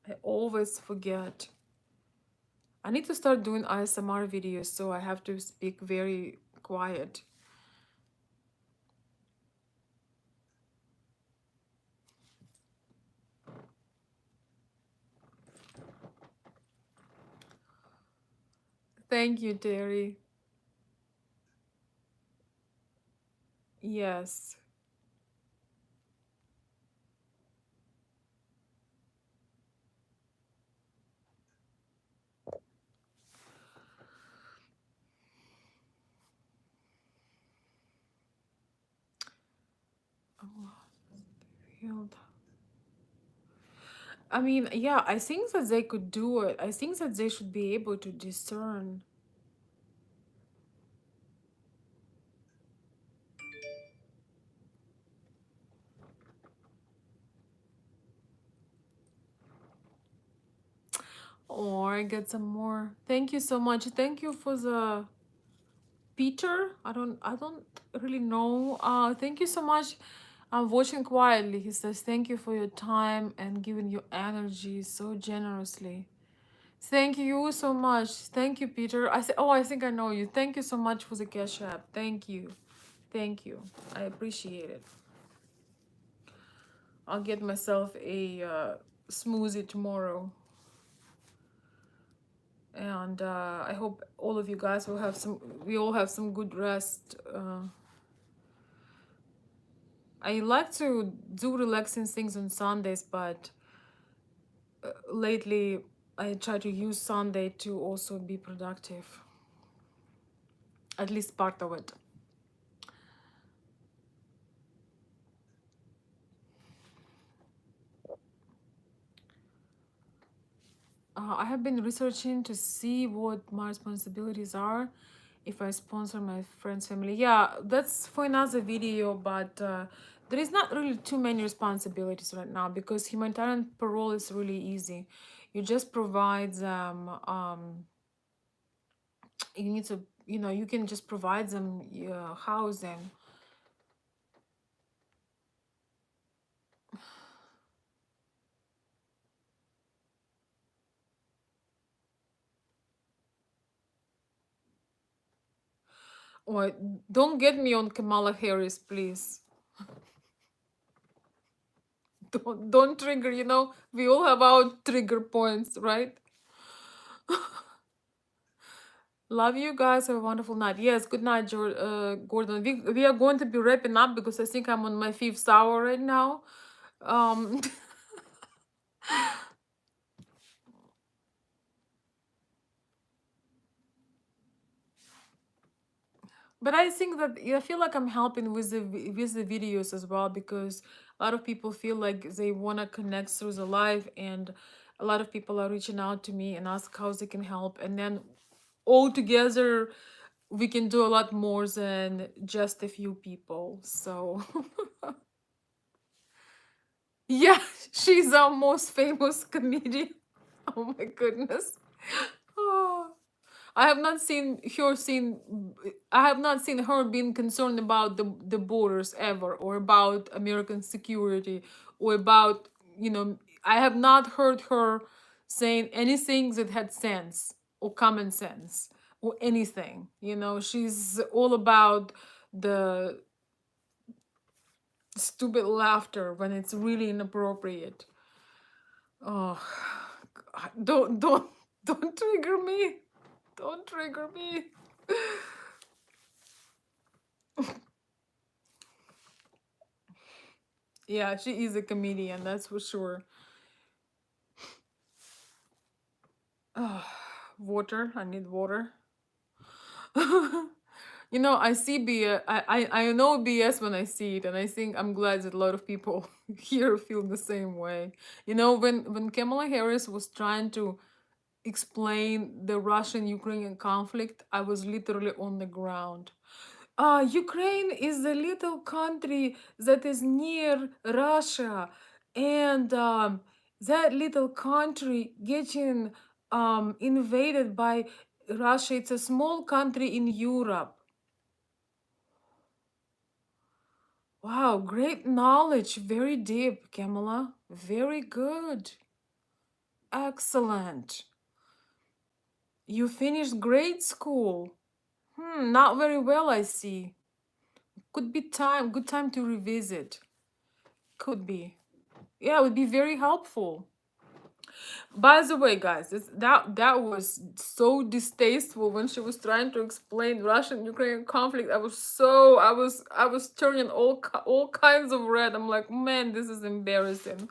Speaker 1: I always forget. I need to start doing ASMR videos, so I have to speak very quiet. Thank you, Terry. Yes. Oh, healed. I mean, yeah, I think that they could do it. I think that they should be able to discern. Or I get some more. Thank you so much. Thank you for the Peter. I don't really know. Thank you so much. I'm watching quietly. He says, thank you for your time and giving your energy so generously. Thank you so much. Thank you, Peter. I think I know you. Thank you so much for the cash app. Thank you. Thank you. I appreciate it. I'll get myself a smoothie tomorrow. And I hope all of you guys will have we all have some good rest. I like to do relaxing things on Sundays, but lately I try to use Sunday to also be productive, at least part of it. I have been researching to see what my responsibilities are if I sponsor my friend's family. Yeah, that's for another video, but there is not really too many responsibilities right now, because humanitarian parole is really easy. You just provide them, you need to, you can just provide them housing. Or don't get me on Kamala Harris, please. Don't trigger, we all have our trigger points, right? Love you guys. Have a wonderful night. Yes, good night, Gordon. We are going to be wrapping up because I think I'm on my fifth hour right now. Um, but I think that I feel like I'm helping with the videos as well, because a lot of people feel like they want to connect through the live, and a lot of people are reaching out to me and ask how they can help, and then all together we can do a lot more than just a few people. So yeah, she's our most famous comedian. Oh my goodness. Oh, I have not seen her seen I have not seen her being concerned about the borders ever, or about American security, or about, I have not heard her saying anything that had sense or common sense or anything. She's all about the stupid laughter when it's really inappropriate. Oh, God, don't trigger me. Don't trigger me. Yeah, she is a comedian, that's for sure. Oh, water. I need water. I see BS. I know BS when I see it, and I think I'm glad that a lot of people here feel the same way. When Kamala Harris was trying to explain the Russian-Ukrainian conflict, I was literally on the ground. Ukraine is a little country that is near Russia, and that little country getting invaded by Russia. It's a small country in Europe. Wow, great knowledge, very deep, Kamala. Very good. Excellent. You finished grade school. Not very well, I see. Could be good time to revisit. Could be. Yeah, it would be very helpful. By the way, guys, that was so distasteful when she was trying to explain Russian-Ukrainian conflict. I was turning all kinds of red. I'm like, man, this is embarrassing.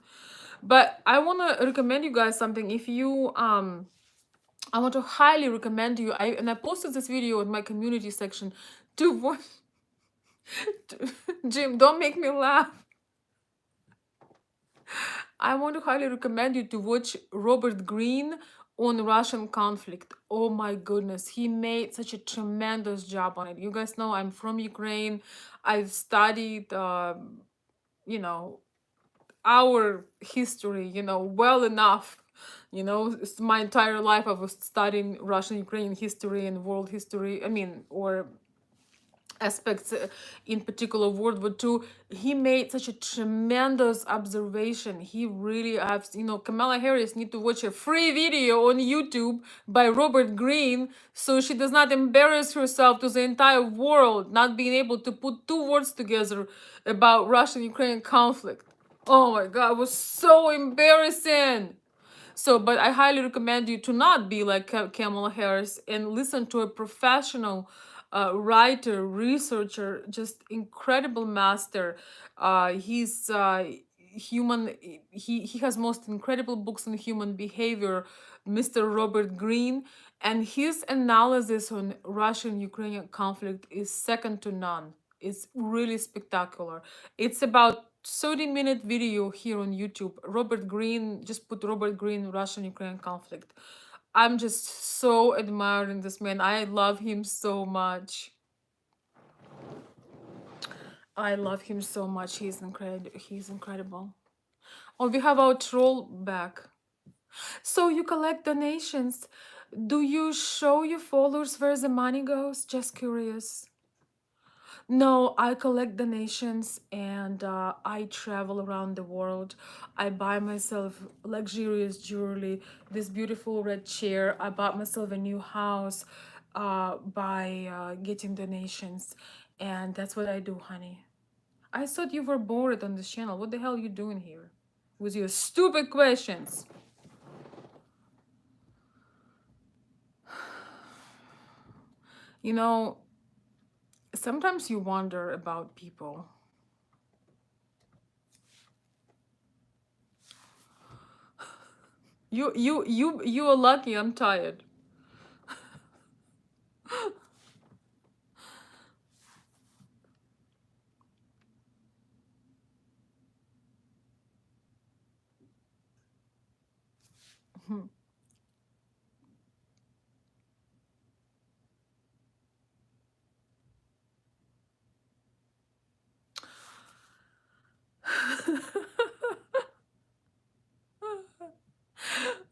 Speaker 1: But I want to recommend you guys something. If you I want to highly recommend you. I posted this video in my community section to watch. Jim, don't make me laugh. I want to highly recommend you to watch Robert Greene on Russian conflict. Oh my goodness, he made such a tremendous job on it. You guys know I'm from Ukraine. I've studied, you know, our history, well enough. My entire life I was studying Russian Ukrainian history and world history. I mean, or aspects, in particular World War II. He made such a tremendous observation. He really have, Kamala Harris need to watch a free video on YouTube by Robert Greene, so she does not embarrass herself to the entire world not being able to put two words together about Russian Ukrainian conflict. Oh my god, it was so embarrassing. So, but I highly recommend you to not be like Kamala Harris and listen to a professional writer, researcher, just incredible master. He's human. He has most incredible books on human behavior, Mr. Robert Greene, and his analysis on Russian-Ukrainian conflict is second to none. It's really spectacular. It's about 30-minute video here on YouTube. Robert Greene, just put Robert Greene Russian-Ukrainian conflict. I'm just so admiring this man. I love him so much. I love him so much. He's incredible. He's incredible. Oh, we have our troll back. So you collect donations. Do you show your followers where the money goes? Just curious. No, I collect donations, and I travel around the world. I buy myself luxurious jewelry, this beautiful red chair. I bought myself a new house by getting donations. And that's what I do, honey. I thought you were bored on this channel. What the hell are you doing here? with your stupid questions. You know, sometimes you wonder about people. You are lucky I'm tired.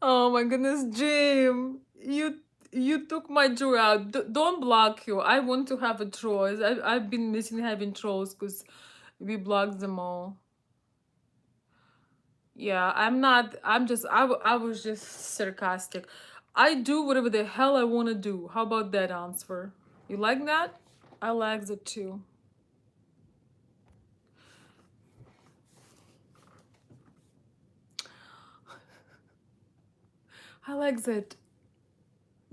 Speaker 1: Oh my goodness, Jim. You took my joy out. Don't block you. I want to have a trolls. I've been missing having trolls because we blocked them all. Yeah, I'm not. I'm just. I was just sarcastic. I do whatever the hell I want to do. How about that answer? You like that? I like that too. I like that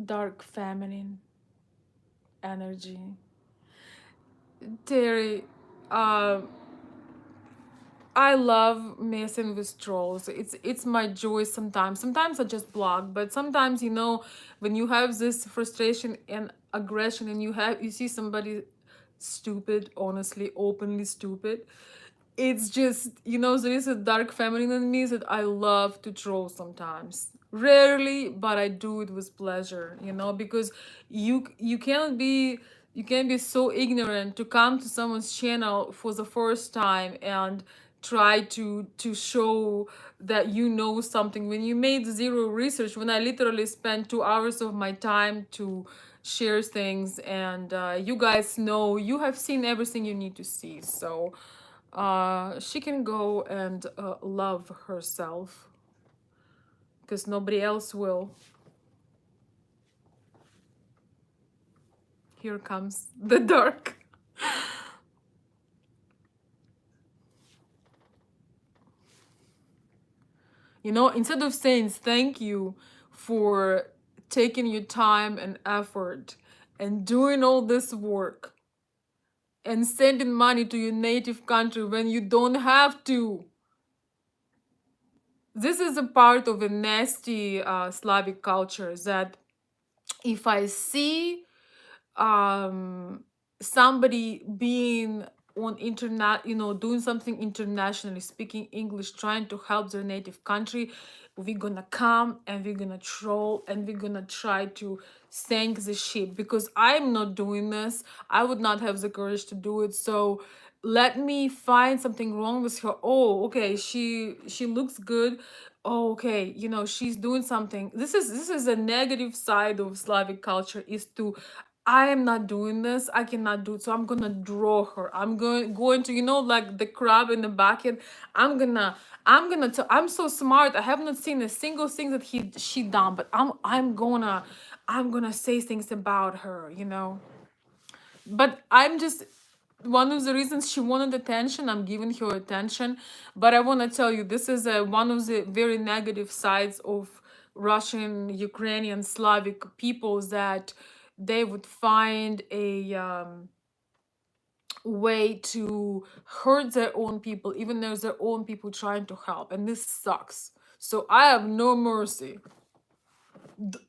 Speaker 1: dark feminine energy. Terry, uh, I love messing with trolls. It's my joy sometimes. Sometimes I just block, but sometimes when you have this frustration and aggression and you see somebody stupid, honestly, openly stupid, it's just there is a dark feminine in me that I love to troll sometimes. Rarely, but I do it with pleasure, because you can't be so ignorant to come to someone's channel for the first time and try to show that you know something when you made zero research, when I literally spent 2 hours of my time to share things, and you guys know, you have seen everything you need to see. So she can go and love herself because nobody else will. Here comes the dark. Instead of saying thank you for taking your time and effort and doing all this work and sending money to your native country when you don't have to. This is a part of a nasty Slavic culture that if I see somebody being on internet, doing something internationally, speaking English, trying to help their native country, we're gonna come and we're gonna troll and we're gonna try to sink the ship, because I'm not doing this. I would not have the courage to do it. So let me find something wrong with her. Oh, okay, she looks good. Oh, okay, she's doing something. This is a negative side of Slavic culture, is to, I am not doing this. I cannot do it. So I'm gonna draw her. I'm going to, like the crab in the bucket. I'm so smart. I have not seen a single thing that she done, but I'm gonna say things about her. But I'm just, one of the reasons she wanted attention, I'm giving her attention. But I want to tell you, this is one of the very negative sides of Russian, Ukrainian, Slavic peoples, that they would find a way to hurt their own people, even though their own people trying to help, and this sucks. So I have no mercy.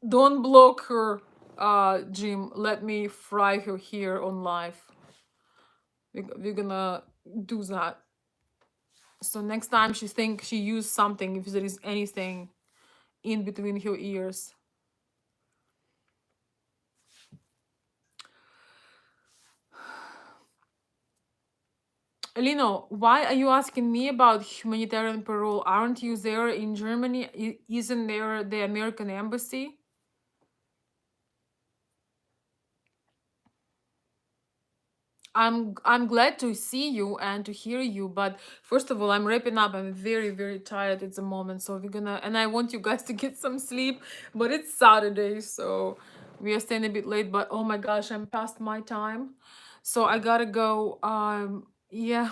Speaker 1: Don't block her, Jim. Let me fry her here on live. We're gonna do that. So next time she think she used something, if there is anything in between her ears. Lino, why are you asking me about humanitarian parole? Aren't you there in Germany? Isn't there the American embassy? I'm glad to see you and to hear you, but first of all, I'm wrapping up. I'm very, very tired at the moment, so we're gonna, and I want you guys to get some sleep, but it's Saturday, so we are staying a bit late, but oh my gosh, I'm past my time. So I gotta go. Yeah.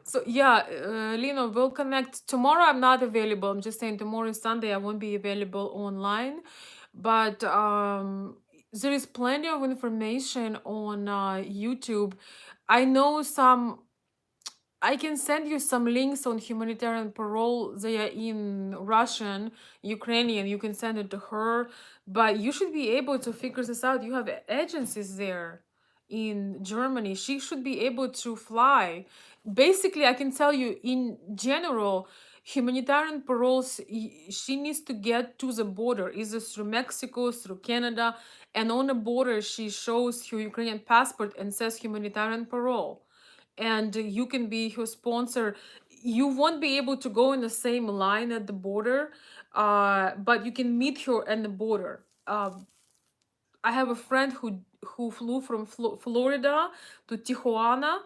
Speaker 1: So yeah, Lino, we'll connect tomorrow. I'm not available. I'm just saying tomorrow is Sunday. I won't be available online, but there is plenty of information on YouTube. I know some. I can send you some links on humanitarian parole. They are in Russian, Ukrainian. You can send it to her, but you should be able to figure this out. You have agencies there in Germany. She should be able to fly. Basically, I can tell you in general, humanitarian paroles, she needs to get to the border, either through Mexico, through Canada, and on the border, she shows her Ukrainian passport and says humanitarian parole, and you can be her sponsor. You won't be able to go in the same line at the border, but you can meet her at the border. I have a friend who flew from Florida to Tijuana,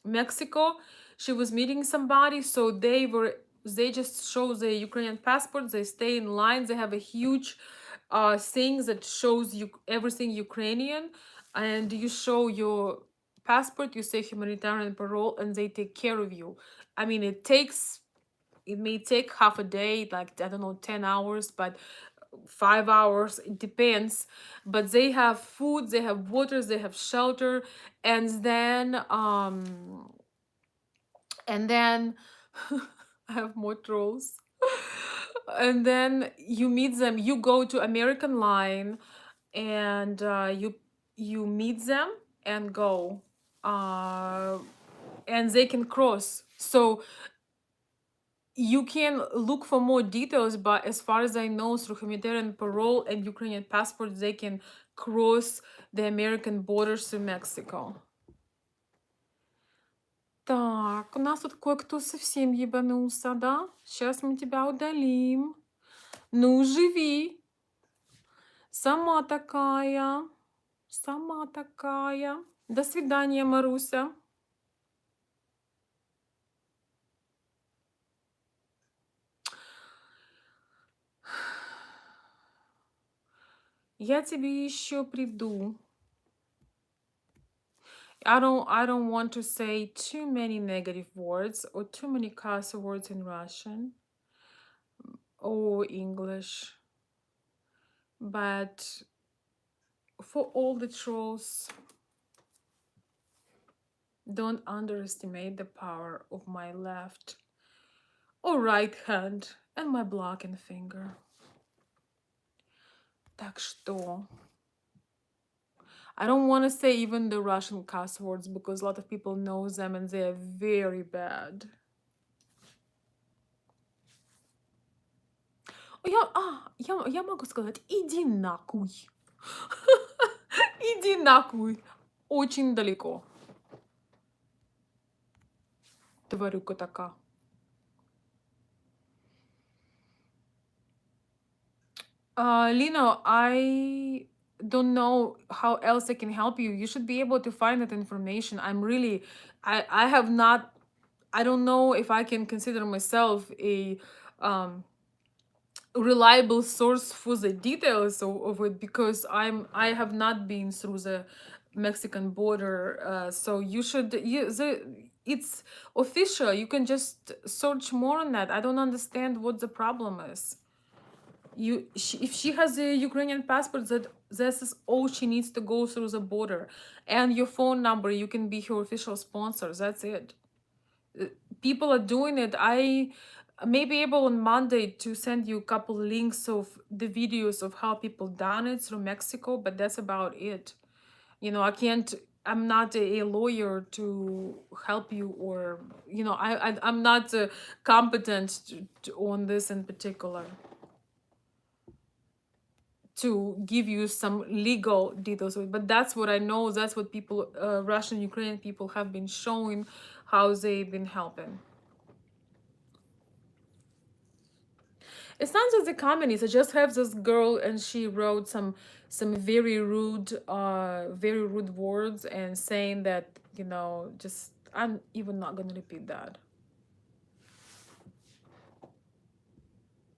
Speaker 1: Mexico. She was meeting somebody, so they just show the Ukrainian passport. They stay in line. They have a huge thing that shows you everything Ukrainian, and you show your passport. You say humanitarian parole, and they take care of you. I mean, it may take half a day, like I don't know, 10 hours, but 5 hours, it depends. But they have food, they have water, they have shelter, and then I have more trolls. And then you meet them, you go to American line, and you meet them and go, uh and they can cross. So you can look for more details, but as far as I know, through humanitarian parole and Ukrainian passports, they can cross the American borders to Mexico. Так, у нас тут кое-кто совсем ебанулся, да? Сейчас мы тебя удалим. Ну, живи. Сама такая. Сама такая. До свидания, Маруся. Я тебе еще приду. I don't want to say too many negative words or too many curse words in Russian or English. But for all the trolls, don't underestimate the power of my left or right hand and my blocking finger. Так что I don't want to say even the Russian cuss words because a lot of people know them and they are very bad. Я могу сказать, иди нахуй. Иди нахуй. Очень далеко. Тварюка така. Lino, I don't know how else I can help you. You should be able to find that information. I have not, I don't know if I can consider myself a um reliable source for the details of it because I have not been through the Mexican border. So it's official. You can just search more on that. I don't understand what the problem is. If she has a Ukrainian passport, that this is all she needs to go through the border, and your phone number, you can be her official sponsor. That's it. People are doing it. I may be able on Monday to send you a couple links of the videos of how people done it through Mexico, but that's about it. I can't. I'm not a lawyer to help you, or I'm not competent on this in particular to give you some legal details of it. But that's what I know. That's what people, Russian, Ukrainian people have been showing how they've been helping. It's not just the communists. I just have this girl, and she wrote some very rude words, and saying that just I'm even not gonna repeat that.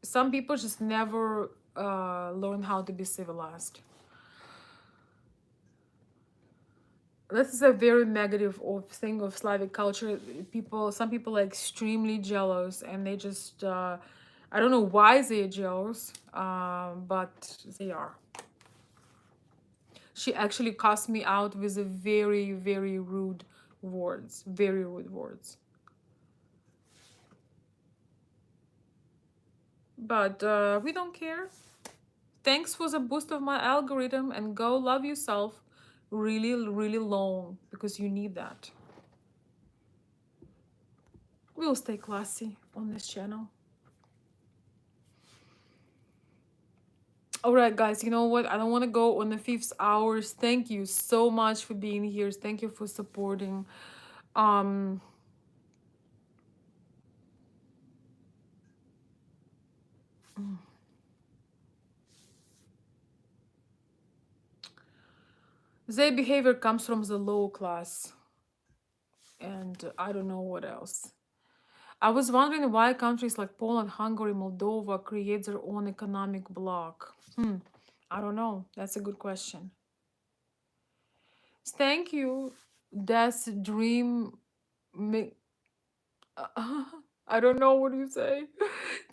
Speaker 1: Some people just never learn how to be civilized. this is a very negative of thing of Slavic culture. Some people are extremely jealous, and they just, I don't know why they're jealous, but they are. She actually cussed me out with a very, very rude words, very rude words. But we don't care. Thanks for the boost of my algorithm, and go love yourself really, really long because you need that. We'll stay classy on this channel. All right, guys, you know what? I don't want to go on the fifth hours. Thank you so much for being here. Thank you for supporting. Um, their behavior comes from the low class, and I don't know what else. I was wondering why countries like Poland, Hungary, Moldova create their own economic bloc. I don't know. That's a good question. Thank you. That's dream. I don't know what you say.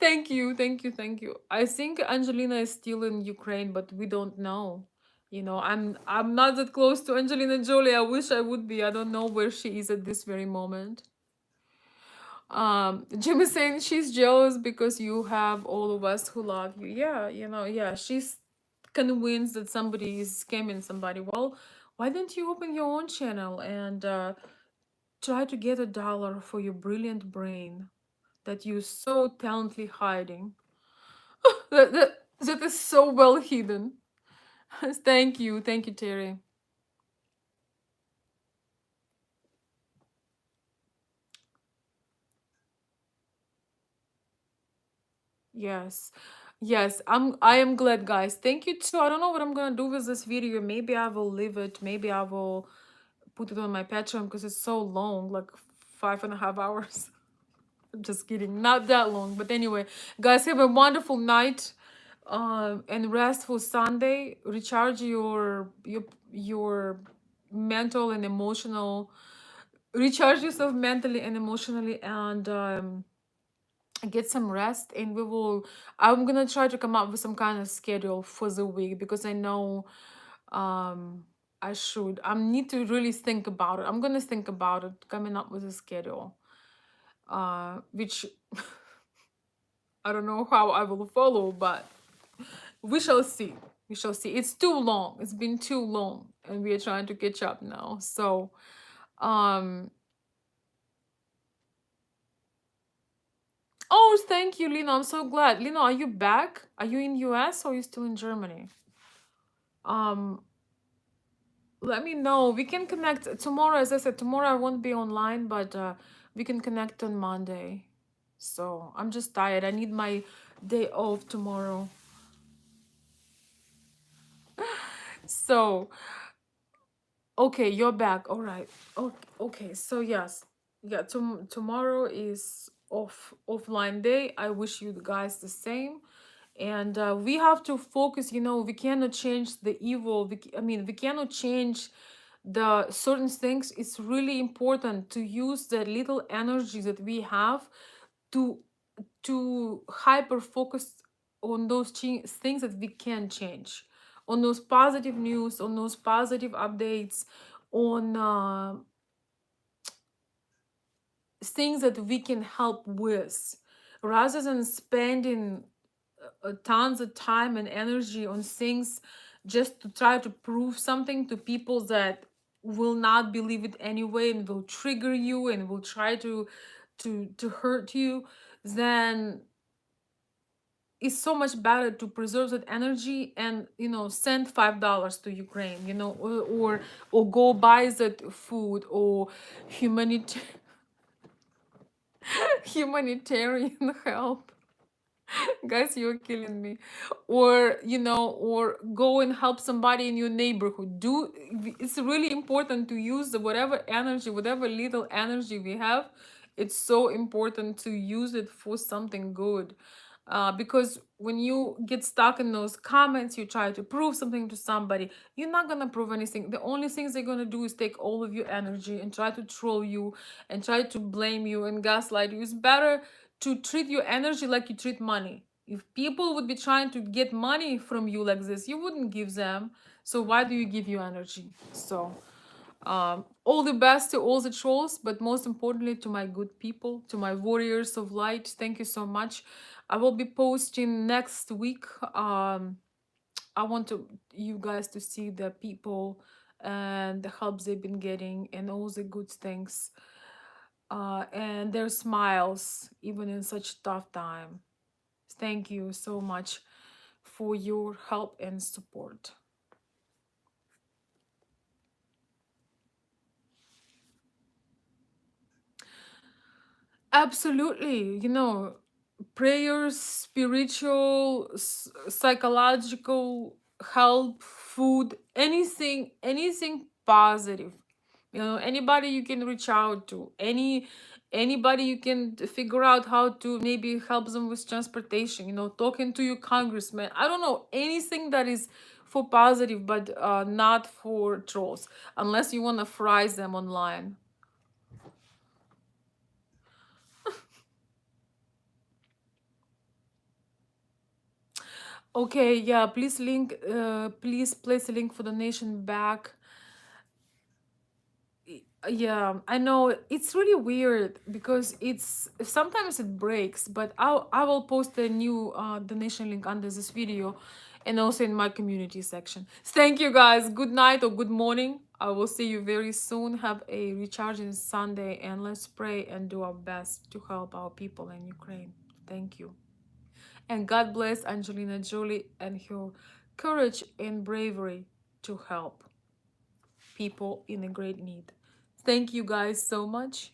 Speaker 1: Thank you, thank you, thank you. I think Angelina is still in Ukraine, but we don't know. You know, I'm not that close to Angelina Jolie. I wish I would be. I don't know where she is at this very moment. Jim is saying she's jealous because you have all of us who love you. Yeah, you know, yeah, she's convinced that somebody is scamming somebody. Well, why don't you open your own channel and try to get $1 for your brilliant brain that you're so talently hiding? That is so well hidden. Thank you, Terry. Yes. Yes, I am glad, guys. Thank you too. I don't know what I'm gonna do with this video. Maybe I will leave it. Maybe I will put it on my Patreon because it's so long, like 5.5 hours. I'm just kidding. Not that long. But anyway, guys, have a wonderful night. And restful Sunday. Recharge your mental and emotional. Recharge yourself mentally and emotionally, and get some rest. And I'm gonna try to come up with some kind of schedule for the week because I know um I need to really think about it. I'm gonna think about it, coming up with a schedule, which I don't know how I will follow, but we shall see. We shall see. It's too long. It's been too long, and we are trying to catch up now. So, um, oh, thank you, Lina. I'm so glad. Lina, are you back? Are you in US or are you still in Germany? Um, let me know. We can connect tomorrow. As I said, tomorrow I won't be online, but we can connect on Monday. So I'm just tired. I need my day off tomorrow. So, okay, you're back. All right. Okay, okay. So yes, yeah. Tomorrow is offline day. I wish you guys the same, and we have to focus. You know, we cannot change the evil. I mean, we cannot change the certain things. It's really important to use the little energy that we have to hyper focus on those things that we can change, on those positive news, on those positive updates, on things that we can help with, rather than spending tons of time and energy on things just to try to prove something to people that will not believe it anyway and will trigger you and will try to hurt you. Then it's so much better to preserve that energy and, you know, send $5 to Ukraine, you know, or go buy that food, or humanitarian humanitarian help. Guys, you're killing me. Or, you know, or go and help somebody in your neighborhood. It's really important to use whatever energy, whatever little energy we have. It's so important to use it for something good. Because when you get stuck in those comments, you try to prove something to somebody, you're not gonna prove anything. The only things they're gonna do is take all of your energy and try to troll you and try to blame you and gaslight you. It's better to treat your energy like you treat money. If people would be trying to get money from you like this, you wouldn't give them. So why do you give your energy? So all the best to all the trolls, but most importantly to my good people, to my warriors of light. Thank you so much. I will be posting next week. I want to you guys to see the people and the help they've been getting and all the good things, and their smiles even in such tough time. Thank you so much for your help and support. Absolutely. Prayers, spiritual, psychological help, food, anything positive. Anybody you can reach out to, anybody you can figure out how to maybe help them with transportation, talking to your congressman. I don't know, anything that is for positive, but not for trolls, unless you want to fry them online. Okay, yeah, please place a link for donation back. Yeah, I know it's really weird because it's sometimes it breaks, but I will post a new donation link under this video and also in my community section. Thank you guys. Good night or good morning. I will see you very soon. Have a recharging Sunday and let's pray and do our best to help our people in Ukraine. Thank you. And God bless Angelina Jolie and her courage and bravery to help people in a great need. Thank you guys so much.